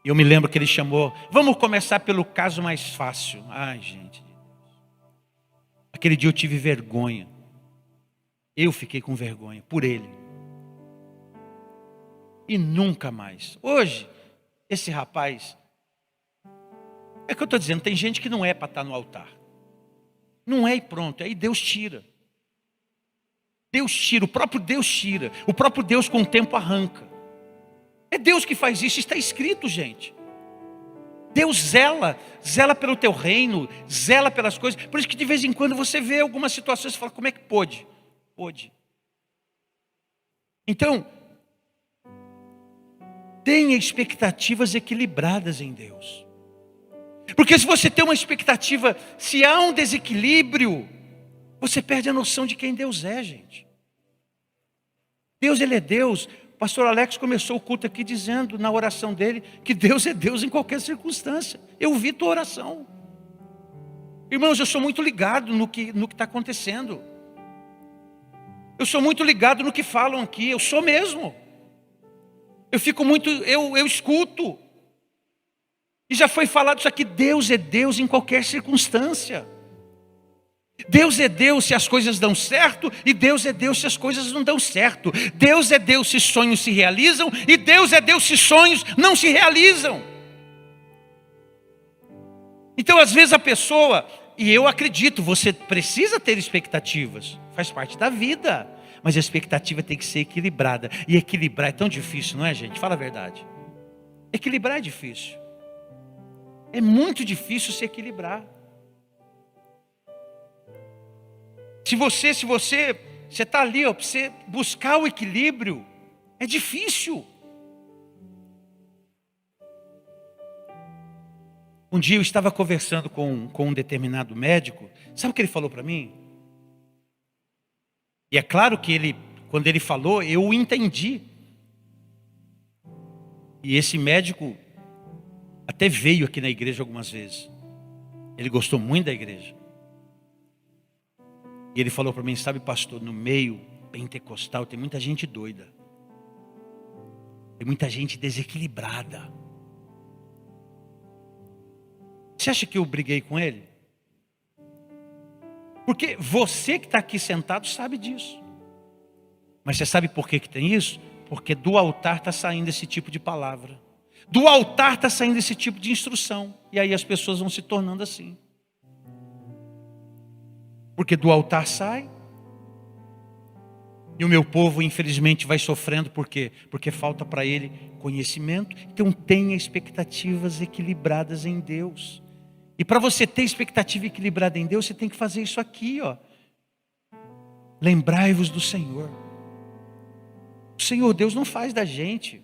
E eu me lembro que ele chamou, vamos começar pelo caso mais fácil. Ai, gente. Aquele dia eu tive vergonha. Eu fiquei com vergonha por ele. E nunca mais. Hoje, esse rapaz, é o que eu estou dizendo, tem gente que não é para estar no altar. Não é e pronto, aí Deus tira. Deus tira, o próprio Deus tira. O próprio Deus com o tempo arranca. É Deus que faz isso, está escrito, gente. Deus zela pelo teu reino, zela pelas coisas. Por isso que de vez em quando você vê algumas situações e fala, como é que pôde? Pôde. Então, tenha expectativas equilibradas em Deus. Porque se você tem uma expectativa, se há um desequilíbrio, você perde a noção de quem Deus é, gente. Deus, Ele é Deus. O pastor Alex começou o culto aqui dizendo, na oração dele, que Deus é Deus em qualquer circunstância. Eu vi tua oração. Irmãos, eu sou muito ligado no que está acontecendo. Eu sou muito ligado no que falam aqui, eu sou mesmo. Eu fico muito, eu escuto. E já foi falado isso aqui, Deus é Deus em qualquer circunstância. Deus é Deus se as coisas dão certo, e Deus é Deus se as coisas não dão certo. Deus é Deus se sonhos se realizam, e Deus é Deus se sonhos não se realizam. Então às vezes a pessoa, e eu acredito, você precisa ter expectativas, faz parte da vida. Mas a expectativa tem que ser equilibrada. E equilibrar é tão difícil, não é, gente? Fala a verdade. Equilibrar é difícil. É muito difícil se equilibrar. Se você está ali, para você buscar o equilíbrio, é difícil. Um dia eu estava conversando com um determinado médico. Sabe o que ele falou para mim? E é claro que quando ele falou, eu o entendi. E esse médico até veio aqui na igreja algumas vezes. Ele gostou muito da igreja. E ele falou para mim, sabe, pastor, no meio pentecostal tem muita gente doida. Tem muita gente desequilibrada. Você acha que eu briguei com ele? Porque você que está aqui sentado sabe disso. Mas você sabe por que tem isso? Porque do altar está saindo esse tipo de palavra. Do altar está saindo esse tipo de instrução. E aí as pessoas vão se tornando assim. Porque do altar sai. E o meu povo, infelizmente, vai sofrendo. Por quê? Porque falta para ele conhecimento. Então tenha expectativas equilibradas em Deus. E para você ter expectativa equilibrada em Deus, você tem que fazer isso aqui, ó. Lembrai-vos do Senhor. O Senhor Deus não faz da gente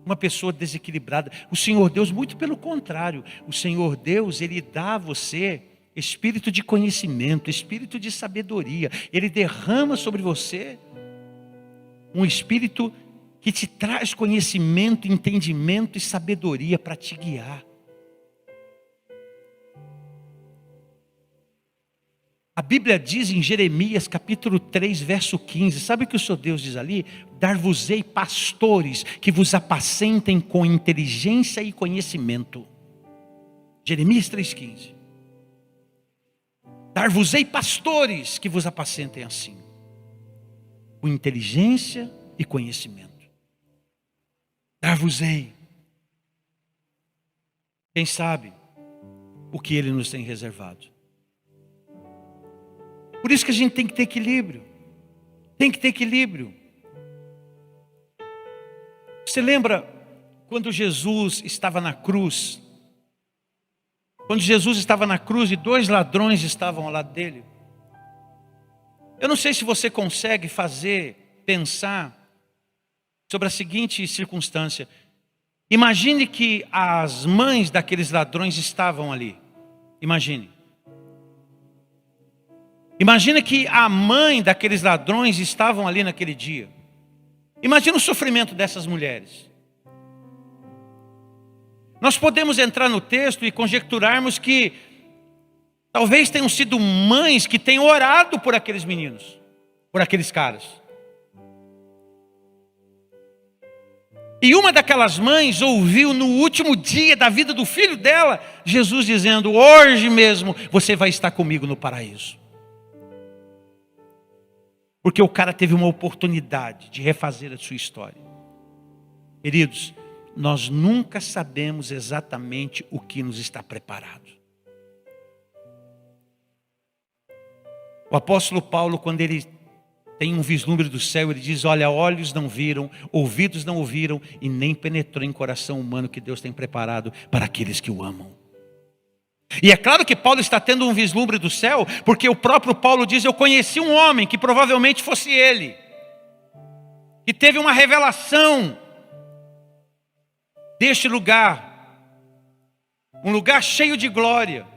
uma pessoa desequilibrada. O Senhor Deus, muito pelo contrário. O Senhor Deus, Ele dá a você espírito de conhecimento, espírito de sabedoria. Ele derrama sobre você um espírito que te traz conhecimento, entendimento e sabedoria para te guiar. A Bíblia diz em Jeremias capítulo 3, verso 15, sabe o que o Senhor Deus diz ali? Dar-vos-ei pastores que vos apacentem com inteligência e conhecimento. Jeremias 3,15. Dar-vos-ei pastores que vos apacentem assim, com inteligência e conhecimento. Dar-vos-ei. Quem sabe o que Ele nos tem reservado. Por isso que a gente tem que ter equilíbrio. Tem que ter equilíbrio. Você lembra quando Jesus estava na cruz? Quando Jesus estava na cruz e 2 ladrões estavam ao lado dele. Eu não sei se você consegue pensar sobre a seguinte circunstância. Imagine que as mães daqueles ladrões estavam ali. Imagine. Imagina que a mãe daqueles ladrões estavam ali naquele dia. Imagina o sofrimento dessas mulheres. Nós podemos entrar no texto e conjecturarmos que talvez tenham sido mães que tenham orado por aqueles meninos, por aqueles caras. E uma daquelas mães ouviu no último dia da vida do filho dela, Jesus dizendo, hoje mesmo você vai estar comigo no paraíso. Porque o cara teve uma oportunidade de refazer a sua história. Queridos, nós nunca sabemos exatamente o que nos está preparado. O apóstolo Paulo, quando ele tem um vislumbre do céu, ele diz, olha, olhos não viram, ouvidos não ouviram, e nem penetrou em coração humano que Deus tem preparado para aqueles que o amam. E é claro que Paulo está tendo um vislumbre do céu, porque o próprio Paulo diz, eu conheci um homem que provavelmente fosse ele, que teve uma revelação deste lugar, um lugar cheio de glória.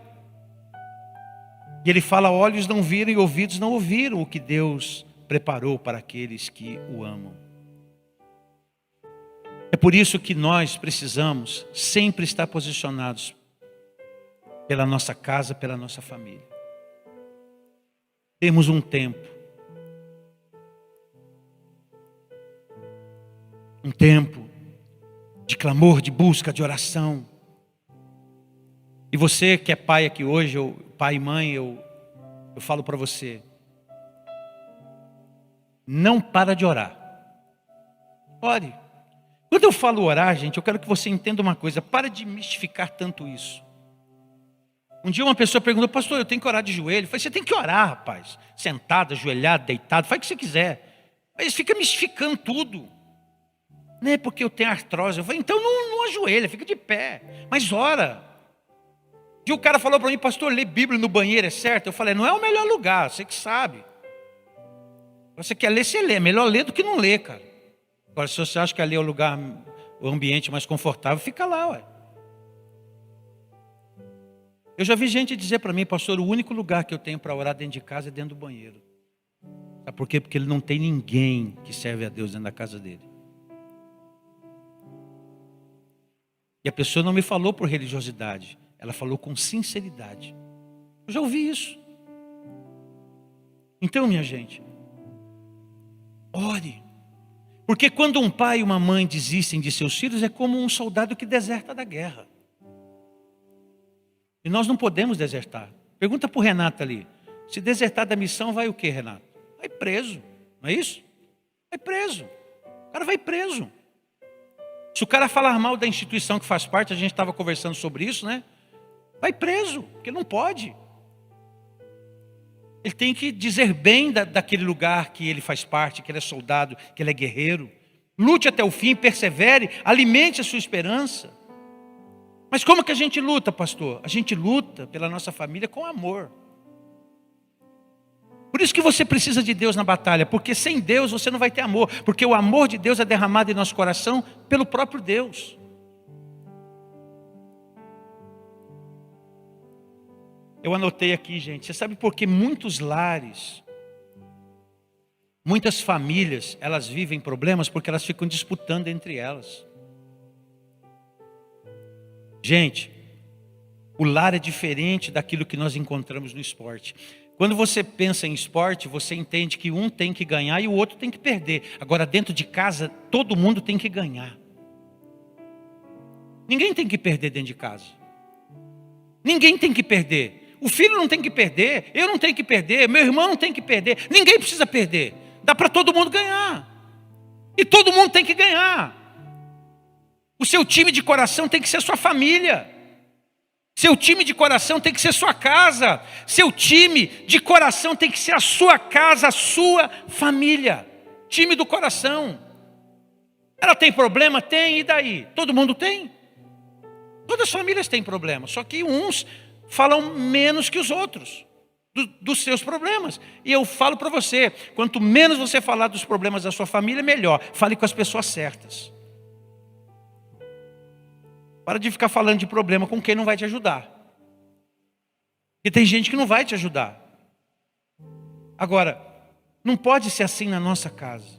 E ele fala, olhos não viram e ouvidos não ouviram o que Deus preparou para aqueles que o amam. É por isso que nós precisamos sempre estar posicionados pela nossa casa, pela nossa família. Temos um tempo de clamor, de busca, de oração. E você que é pai aqui hoje, ou pai e mãe, eu falo para você, não para de orar. Ore. Quando eu falo orar, gente, eu quero que você entenda uma coisa, para de mistificar tanto isso. Um dia uma pessoa perguntou, pastor, eu tenho que orar de joelho? Eu falei, você tem que orar, rapaz. Sentado, ajoelhado, deitado, faz o que você quiser. Mas fica mistificando tudo. Não é porque eu tenho artrose. Eu falei, então não ajoelha, fica de pé. Mas ora. E o cara falou para mim, pastor, ler Bíblia no banheiro é certo? Eu falei, não é o melhor lugar, você que sabe. Você quer ler, você lê. É melhor ler do que não ler, cara. Agora, se você acha que ali é o lugar, o ambiente mais confortável, fica lá, ué. Eu já vi gente dizer para mim, pastor, o único lugar que eu tenho para orar dentro de casa é dentro do banheiro. Sabe Sabe por quê? Porque ele não tem ninguém que serve a Deus dentro da casa dele. E a pessoa não me falou por religiosidade, ela falou com sinceridade. Eu já ouvi isso. Então, minha gente, ore. Porque quando um pai e uma mãe desistem de seus filhos, é como um soldado que deserta da guerra. E nós não podemos desertar. Pergunta para o Renato ali. Se desertar da missão, vai o quê, Renato? Vai preso. Não é isso? Vai preso. O cara vai preso. Se o cara falar mal da instituição que faz parte, a gente estava conversando sobre isso, né? Vai preso, porque não pode. Ele tem que dizer bem daquele lugar que ele faz parte, que ele é soldado, que ele é guerreiro. Lute até o fim, persevere, alimente a sua esperança. Mas como que a gente luta, pastor? A gente luta pela nossa família com amor. Por isso que você precisa de Deus na batalha, porque sem Deus você não vai ter amor, porque o amor de Deus é derramado em nosso coração pelo próprio Deus. Eu anotei aqui, gente, você sabe por que muitos lares, muitas famílias, elas vivem problemas porque elas ficam disputando entre elas. Gente, o lar é diferente daquilo que nós encontramos no esporte. Quando você pensa em esporte, você entende que um tem que ganhar e o outro tem que perder. Agora, dentro de casa, todo mundo tem que ganhar. Ninguém tem que perder dentro de casa. Ninguém tem que perder. O filho não tem que perder, eu não tenho que perder, meu irmão não tem que perder. Ninguém precisa perder. Dá para todo mundo ganhar. E todo mundo tem que ganhar. O seu time de coração tem que ser sua família. Seu time de coração tem que ser sua casa. Seu time de coração tem que ser a sua casa, a sua família. Time do coração. Ela tem problema? Tem, e daí? Todo mundo tem? Todas as famílias têm problema, só que uns falam menos que os outros dos seus problemas. E eu falo para você, quanto menos você falar dos problemas da sua família, melhor. Fale com as pessoas certas. Para de ficar falando de problema com quem não vai te ajudar. Porque tem gente que não vai te ajudar. Agora, não pode ser assim na nossa casa.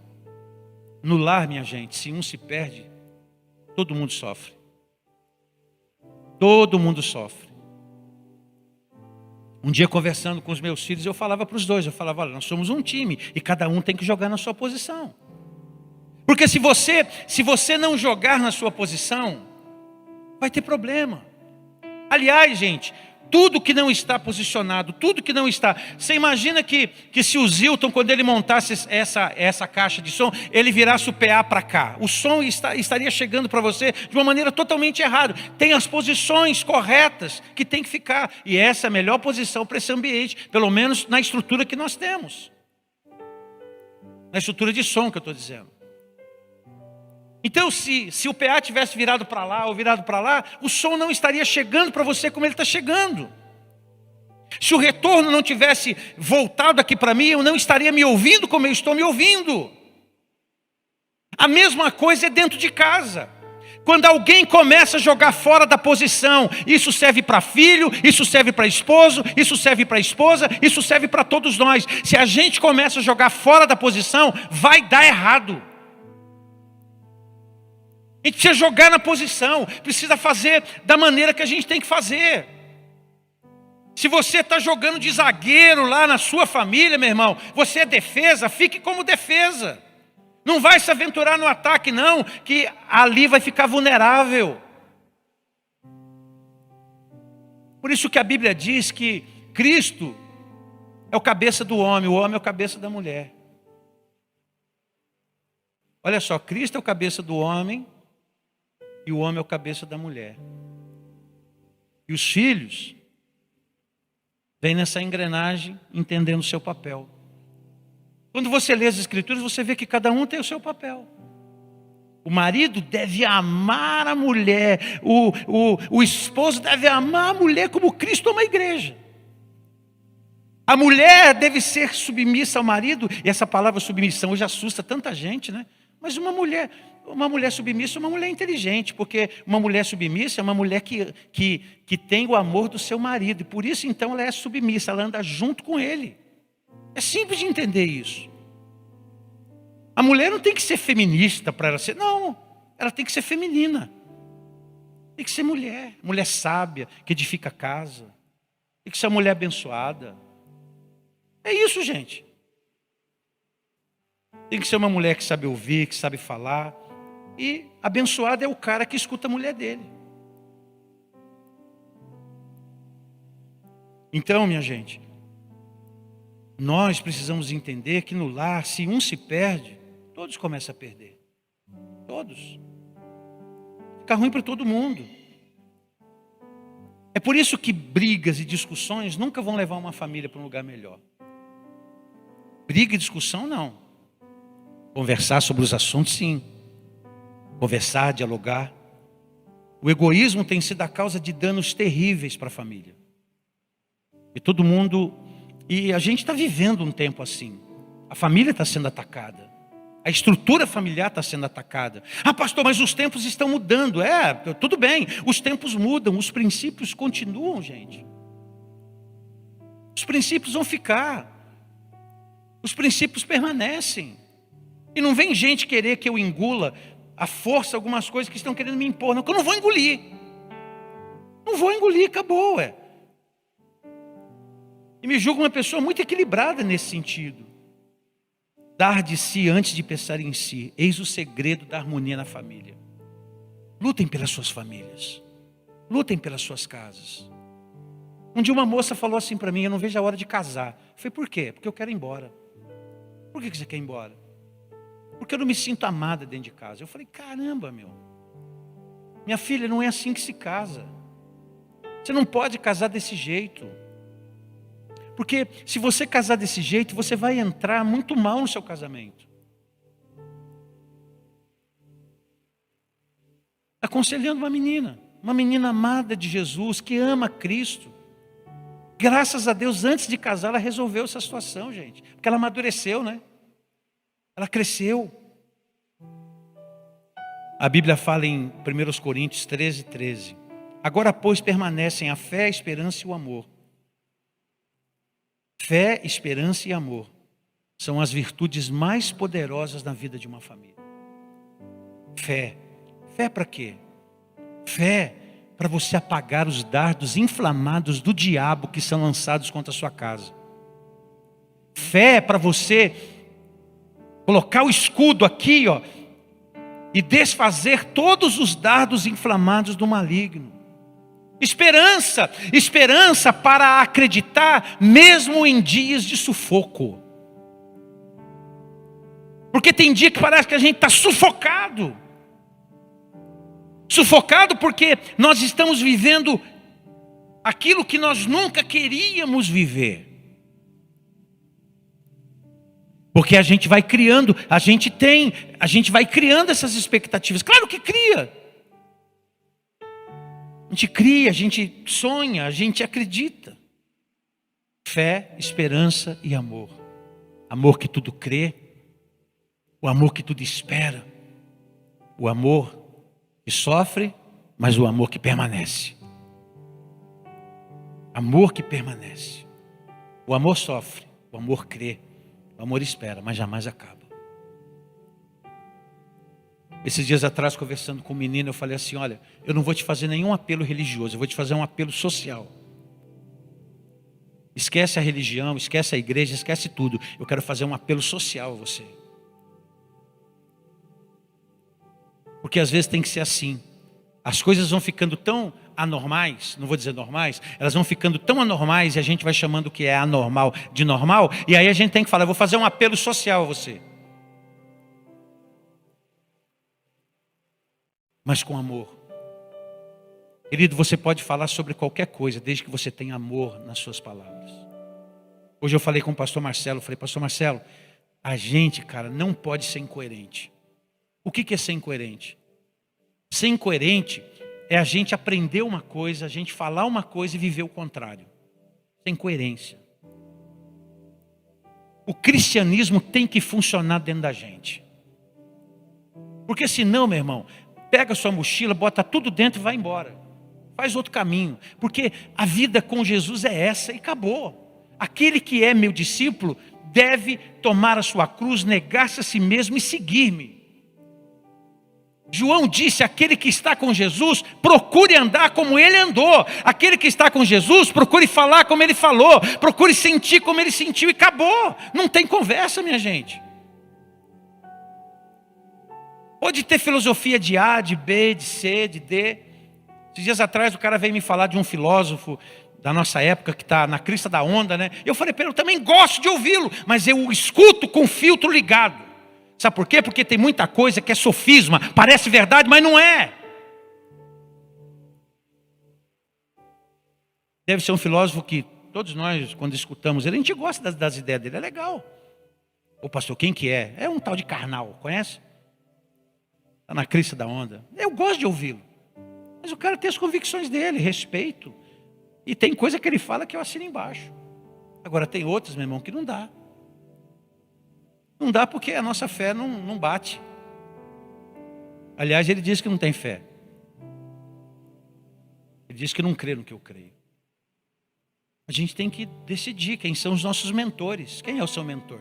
No lar, minha gente, se um se perde, todo mundo sofre. Todo mundo sofre. Um dia conversando com os meus filhos, eu falava para os dois, eu falava, olha, nós somos um time e cada um tem que jogar na sua posição. Porque se você não jogar na sua posição, vai ter problema. Aliás, gente, tudo que não está posicionado, tudo que não está... Você imagina que se o Zilton, quando ele montasse essa caixa de som, ele virasse o PA para cá. O som estaria chegando para você de uma maneira totalmente errada. Tem as posições corretas que tem que ficar. E essa é a melhor posição para esse ambiente, pelo menos na estrutura que nós temos. Na estrutura de som que eu estou dizendo. Então, se o PA tivesse virado para lá ou virado para lá, o som não estaria chegando para você como ele está chegando. Se o retorno não tivesse voltado aqui para mim, eu não estaria me ouvindo como eu estou me ouvindo. A mesma coisa é dentro de casa. Quando alguém começa a jogar fora da posição, isso serve para filho, isso serve para esposo, isso serve para esposa, isso serve para todos nós. Se a gente começa a jogar fora da posição, vai dar errado. A gente precisa jogar na posição, precisa fazer da maneira que a gente tem que fazer. Se você está jogando de zagueiro lá na sua família, meu irmão, você é defesa, fique como defesa. Não vai se aventurar no ataque não, que ali vai ficar vulnerável. Por isso que a Bíblia diz que Cristo é o cabeça do homem, o homem é o cabeça da mulher. Olha só, Cristo é o cabeça do homem, e o homem é o cabeça da mulher. E os filhos vêm nessa engrenagem entendendo o seu papel. Quando você lê as Escrituras, você vê que cada um tem o seu papel. O marido deve amar a mulher. O esposo deve amar a mulher como Cristo ama a igreja. A mulher deve ser submissa ao marido. E essa palavra submissão hoje assusta tanta gente, né? Mas uma mulher submissa é uma mulher inteligente, porque uma mulher submissa é uma mulher que tem o amor do seu marido, e por isso então ela é submissa, ela anda junto com ele. É simples de entender isso. A mulher não tem que ser feminista para ela ser, não, ela tem que ser feminina. Tem que ser mulher, mulher sábia, que edifica a casa. Tem que ser uma mulher abençoada. É isso, gente. Tem que ser uma mulher que sabe ouvir, que sabe falar. E abençoado é o cara que escuta a mulher dele. Então, minha gente, nós precisamos entender que no lar, se um se perde, todos começam a perder. Todos. Fica ruim para todo mundo. É por isso que brigas e discussões nunca vão levar uma família para um lugar melhor. Briga e discussão, não. Conversar sobre os assuntos, sim. Conversar, dialogar. O egoísmo tem sido a causa de danos terríveis para a família. E todo mundo... E a gente está vivendo um tempo assim. A família está sendo atacada. A estrutura familiar está sendo atacada. Ah, pastor, mas os tempos estão mudando. É, tudo bem. Os tempos mudam. Os princípios continuam, gente. Os princípios vão ficar. Os princípios permanecem. E não vem gente querer que eu engula à força algumas coisas que estão querendo me impor. Não, que eu não vou engolir. Não vou engolir, acabou, ué. E me julgo uma pessoa muito equilibrada nesse sentido. Dar de si antes de pensar em si. Eis o segredo da harmonia na família. Lutem pelas suas famílias. Lutem pelas suas casas. Um dia uma moça falou assim para mim, eu não vejo a hora de casar. Eu falei, por quê? Porque eu quero ir embora. Por que você quer ir embora? Porque eu não me sinto amada dentro de casa. Eu falei, caramba, meu. Minha filha, não é assim que se casa. Você não pode casar desse jeito. Porque se você casar desse jeito, você vai entrar muito mal no seu casamento. Aconselhando uma menina amada de Jesus, que ama Cristo. Graças a Deus, antes de casar, ela resolveu essa situação, gente. Porque ela amadureceu, né? Ela cresceu. A Bíblia fala em 1 Coríntios 13:13. Agora, pois, permanecem a fé, a esperança e o amor. Fé, esperança e amor são as virtudes mais poderosas na vida de uma família. Fé. Fé para quê? Fé para você apagar os dardos inflamados do diabo que são lançados contra a sua casa. Fé para você colocar o escudo aqui, ó, e desfazer todos os dardos inflamados do maligno. Esperança, esperança para acreditar mesmo em dias de sufoco. Porque tem dia que parece que a gente está sufocado. Sufocado porque nós estamos vivendo aquilo que nós nunca queríamos viver. Porque a gente vai criando, a gente vai criando essas expectativas. Claro que cria. A gente cria, a gente sonha, a gente acredita. Fé, esperança e amor. Amor que tudo crê. O amor que tudo espera. O amor que sofre, mas o amor que permanece. Amor que permanece. O amor sofre, o amor crê, o amor espera, mas jamais acaba. Esses dias atrás, conversando com um menino, eu falei assim, olha, eu não vou te fazer nenhum apelo religioso, eu vou te fazer um apelo social. Esquece a religião, esquece a igreja, esquece tudo. Eu quero fazer um apelo social a você. Porque às vezes tem que ser assim. As coisas vão ficando tão anormais, não vou dizer normais, elas vão ficando tão anormais e a gente vai chamando o que é anormal de normal. E aí a gente tem que falar, eu vou fazer um apelo social a você. Mas com amor. Querido, você pode falar sobre qualquer coisa, desde que você tenha amor nas suas palavras. Hoje eu falei com o pastor Marcelo, falei, pastor Marcelo, a gente, cara, não pode ser incoerente. O que é ser incoerente? Ser incoerente é a gente aprender uma coisa, a gente falar uma coisa e viver o contrário. Sem coerência. O cristianismo tem que funcionar dentro da gente. Porque senão, meu irmão, pega a sua mochila, bota tudo dentro e vai embora. Faz outro caminho. Porque a vida com Jesus é essa e acabou. Aquele que é meu discípulo deve tomar a sua cruz, negar-se a si mesmo e seguir-me. João disse: aquele que está com Jesus, procure andar como ele andou. Aquele que está com Jesus, procure falar como ele falou. Procure sentir como ele sentiu e acabou. Não tem conversa, minha gente. Pode ter filosofia de A, de B, de C, de D. Esses dias atrás o cara veio me falar de um filósofo da nossa época que está na crista da onda, né? Eu falei para ele: eu também gosto de ouvi-lo, mas eu o escuto com o filtro ligado. Sabe por quê? Porque tem muita coisa que é sofisma, parece verdade, mas não é. Deve ser um filósofo que todos nós, quando escutamos ele, a gente gosta das ideias dele, é legal. Ô pastor, quem que é? É um tal de Karnal, conhece? Está na crista da onda. Eu gosto de ouvi-lo. Mas o cara tem as convicções dele, respeito. E tem coisa que ele fala que eu assino embaixo. Agora tem outras, meu irmão, que não dá. Não dá porque a nossa fé não bate. Aliás, ele diz que não tem fé. Ele diz que não crê no que eu creio. A gente tem que decidir quem são os nossos mentores. Quem é o seu mentor?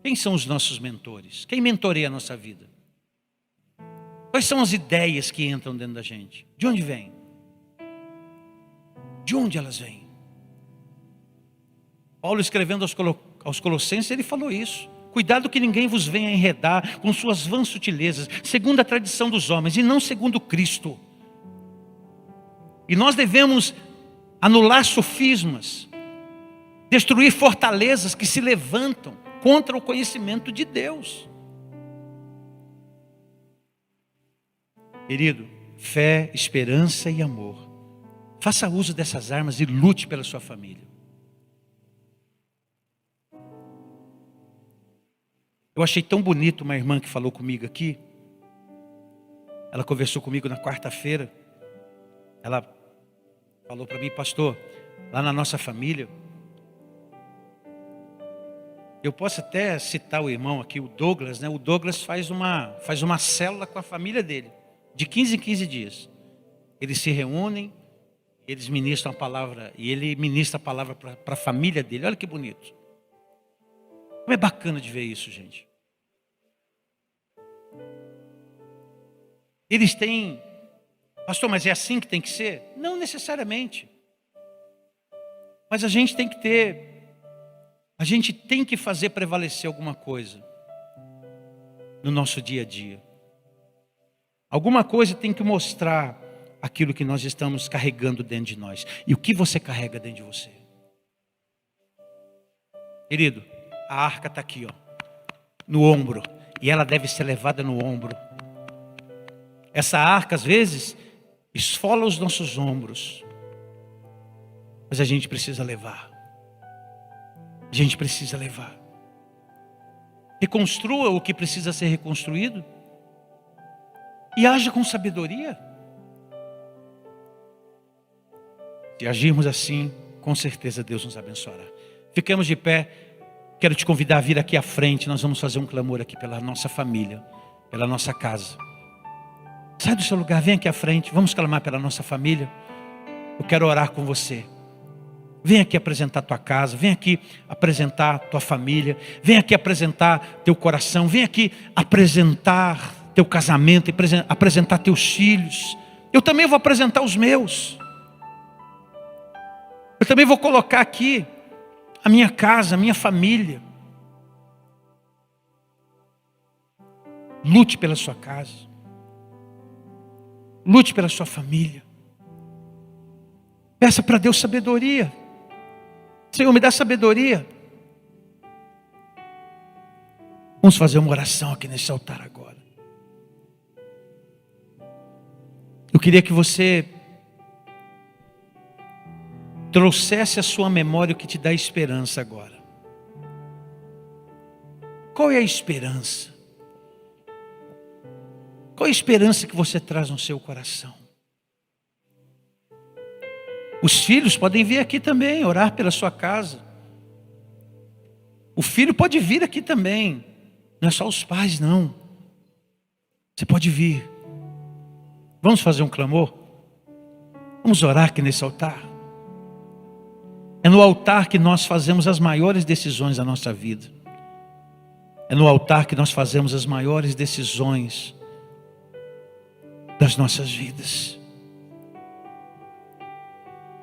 Quem são os nossos mentores? Quem mentoreia a nossa vida? Quais são as ideias que entram dentro da gente? De onde vêm? De onde elas vêm? Paulo, escrevendo aos Colossenses, ele falou isso: cuidado que ninguém vos venha enredar com suas vãs sutilezas, segundo a tradição dos homens e não segundo Cristo. E nós devemos anular sofismas, destruir fortalezas que se levantam contra o conhecimento de Deus. Querido, fé, esperança e amor. Faça uso dessas armas e lute pela sua família. Eu achei tão bonito uma irmã que falou comigo aqui. Ela conversou comigo na quarta-feira. Ela falou para mim: pastor, lá na nossa família, eu posso até citar o irmão aqui, o Douglas, né? O Douglas faz uma célula com a família dele, de 15 em 15 dias. Eles se reúnem, eles ministram a palavra, e ele ministra a palavra para a família dele. Olha que bonito. Como é bacana de ver isso, gente. Eles têm: pastor, mas é assim que tem que ser? Não necessariamente. Mas a gente tem que fazer prevalecer alguma coisa no nosso dia a dia. Alguma coisa tem que mostrar aquilo que nós estamos carregando dentro de nós. E o que você carrega dentro de você? Querido, a arca está aqui, ó, no ombro. E ela deve ser levada no ombro. Essa arca, às vezes, esfola os nossos ombros. Mas a gente precisa levar. A gente precisa levar. Reconstrua o que precisa ser reconstruído. E haja com sabedoria. Se agirmos assim, com certeza Deus nos abençoará. Ficamos de pé. Quero te convidar a vir aqui à frente. Nós vamos fazer um clamor aqui pela nossa família, pela nossa casa. Sai do seu lugar, vem aqui à frente. Vamos clamar pela nossa família. Eu quero orar com você. Vem aqui apresentar tua casa, vem aqui apresentar tua família, vem aqui apresentar teu coração, vem aqui apresentar teu casamento, apresentar teus filhos. Eu também vou apresentar os meus. Eu também vou colocar aqui a minha casa, a minha família. Lute pela sua casa. Lute pela sua família. Peça para Deus sabedoria. Senhor, me dá sabedoria. Vamos fazer uma oração aqui nesse altar agora. Eu queria que você trouxesse à sua memória o que te dá esperança agora. Qual é a esperança? Qual é a esperança que você traz no seu coração? Os filhos podem vir aqui também, orar pela sua casa. O filho pode vir aqui também. Não é só os pais, não. Você pode vir. Vamos fazer um clamor? Vamos orar aqui nesse altar. É no altar que nós fazemos as maiores decisões da nossa vida. É no altar que nós fazemos as maiores decisões das nossas vidas.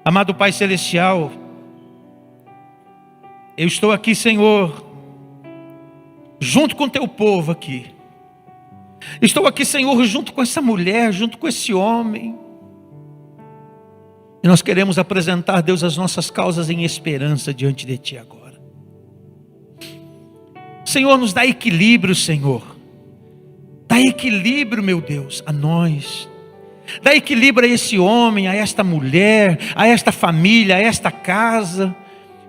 Amado Pai Celestial, eu estou aqui, Senhor, junto com o teu povo aqui. Estou aqui, Senhor, junto com essa mulher, junto com esse homem. E nós queremos apresentar, Deus, as nossas causas em esperança diante de Ti agora. Senhor, nos dá equilíbrio, Senhor. Dá equilíbrio, meu Deus, a nós. Dá equilíbrio a esse homem, a esta mulher, a esta família, a esta casa.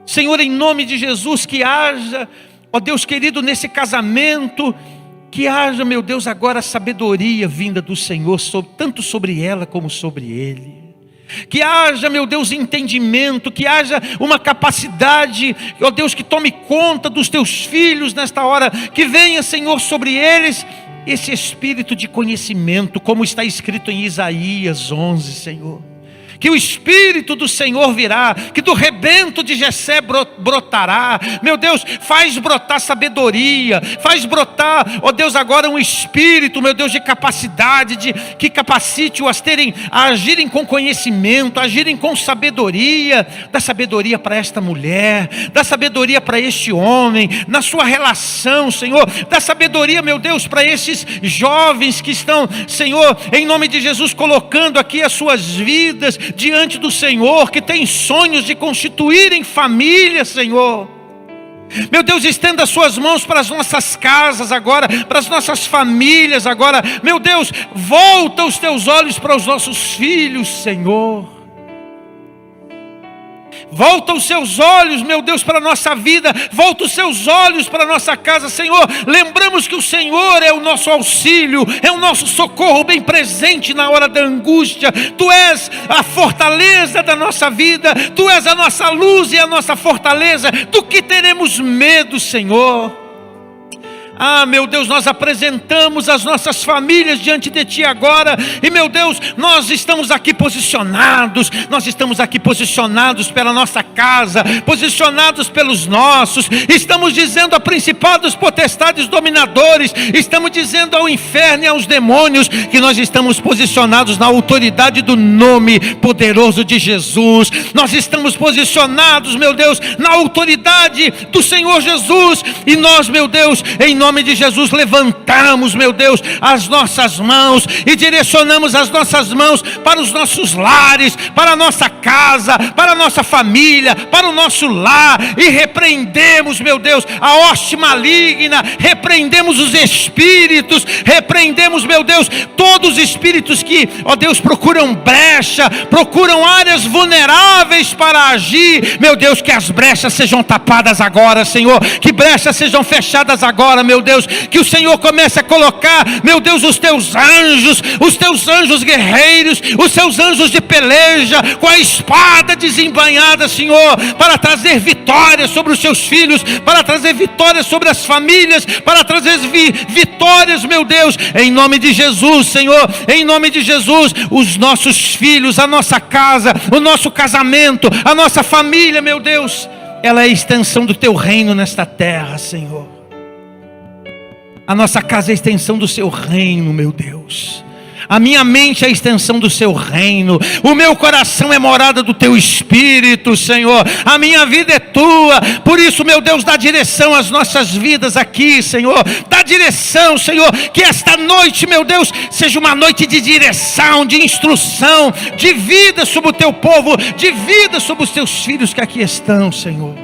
Senhor, em nome de Jesus, que haja, ó Deus querido, nesse casamento, que haja, meu Deus, agora sabedoria vinda do Senhor, tanto sobre ela como sobre ele. Que haja, meu Deus, entendimento, que haja uma capacidade, ó Deus, que tome conta dos teus filhos nesta hora, que venha, Senhor, sobre eles esse espírito de conhecimento, como está escrito em Isaías 11, Senhor. Que o Espírito do Senhor virá, que do rebento de Jessé brotará. Meu Deus, faz brotar sabedoria, faz brotar, ó Deus, agora um espírito, meu Deus, de capacidade, que capacite-o a agirem com conhecimento, a agirem com sabedoria. Dá sabedoria para esta mulher, dá sabedoria para este homem, na sua relação, Senhor. Dá sabedoria, meu Deus, para esses jovens que estão, Senhor, em nome de Jesus, colocando aqui as suas vidas diante do Senhor, que tem sonhos de constituírem família, Senhor. Meu Deus, estenda as suas mãos para as nossas casas agora, para as nossas famílias agora. Meu Deus, volta os teus olhos para os nossos filhos, Senhor. Volta os seus olhos, meu Deus, para a nossa vida. Volta os seus olhos para a nossa casa, Senhor. Lembramos que o Senhor é o nosso auxílio, é o nosso socorro bem presente na hora da angústia. Tu és a fortaleza da nossa vida. Tu és a nossa luz e a nossa fortaleza. Do que teremos medo, Senhor? Ah, meu Deus, nós apresentamos as nossas famílias diante de Ti agora. E, meu Deus, nós estamos aqui posicionados. Nós estamos aqui posicionados pela nossa casa, posicionados pelos nossos. Estamos dizendo a principados, potestades, dominadores. Estamos dizendo ao inferno e aos demônios que nós estamos posicionados na autoridade do nome poderoso de Jesus. Nós estamos posicionados, meu Deus, na autoridade do Senhor Jesus. E nós, meu Deus, em nome de Jesus, levantamos, meu Deus, as nossas mãos e direcionamos as nossas mãos para os nossos lares, para a nossa casa, para a nossa família, para o nosso lar, e repreendemos, meu Deus, a hoste maligna, repreendemos os espíritos, repreendemos, meu Deus, todos os espíritos que, ó Deus, procuram brecha, procuram áreas vulneráveis para agir. Meu Deus, que as brechas sejam tapadas agora, Senhor, que brechas sejam fechadas agora, meu Deus, que o Senhor comece a colocar, meu Deus, os teus anjos guerreiros, os seus anjos de peleja, com a espada desembainhada, Senhor, para trazer vitórias sobre os seus filhos, para trazer vitórias sobre as famílias, para trazer vitórias, meu Deus, em nome de Jesus, Senhor, em nome de Jesus, os nossos filhos, a nossa casa, o nosso casamento, a nossa família, meu Deus, ela é a extensão do teu reino nesta terra, Senhor. A nossa casa é a extensão do seu reino, meu Deus. A minha mente é a extensão do seu reino. O meu coração é morada do teu Espírito, Senhor. A minha vida é tua. Por isso, meu Deus, dá direção às nossas vidas aqui, Senhor. Dá direção, Senhor. Que esta noite, meu Deus, seja uma noite de direção, de instrução, de vida sobre o teu povo, de vida sobre os teus filhos que aqui estão, Senhor.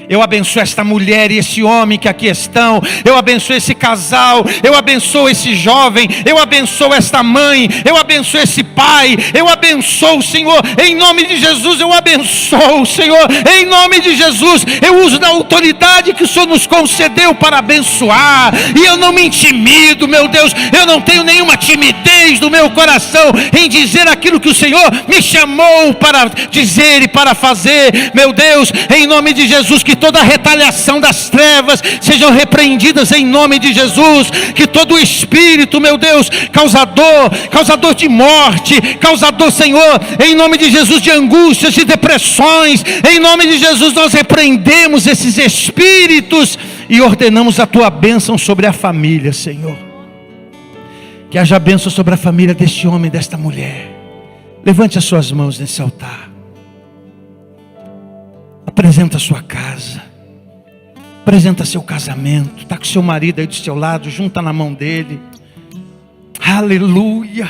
Eu abençoo esta mulher e esse homem que aqui estão. Eu abençoo esse casal. Eu abençoo esse jovem. Eu abençoo esta mãe. Eu abençoo esse pai. Eu abençoo, Senhor, em nome de Jesus. Eu abençoo, Senhor, em nome de Jesus. Eu uso da autoridade que o Senhor nos concedeu para abençoar. E eu não me intimido, meu Deus. Eu não tenho nenhuma timidez no meu coração em dizer aquilo que o Senhor me chamou para dizer e para fazer. Meu Deus, em nome de Jesus, que que toda retaliação das trevas sejam repreendidas em nome de Jesus, que todo espírito, meu Deus, causador de morte, causador, Senhor, em nome de Jesus, de angústias, de depressões, em nome de Jesus nós repreendemos esses espíritos e ordenamos a tua bênção sobre a família, Senhor. Que haja bênção sobre a família deste homem e desta mulher. Levante as suas mãos nesse altar. Apresenta a sua casa. Apresenta seu casamento. Está com seu marido aí do seu lado, junta na mão dele. Aleluia.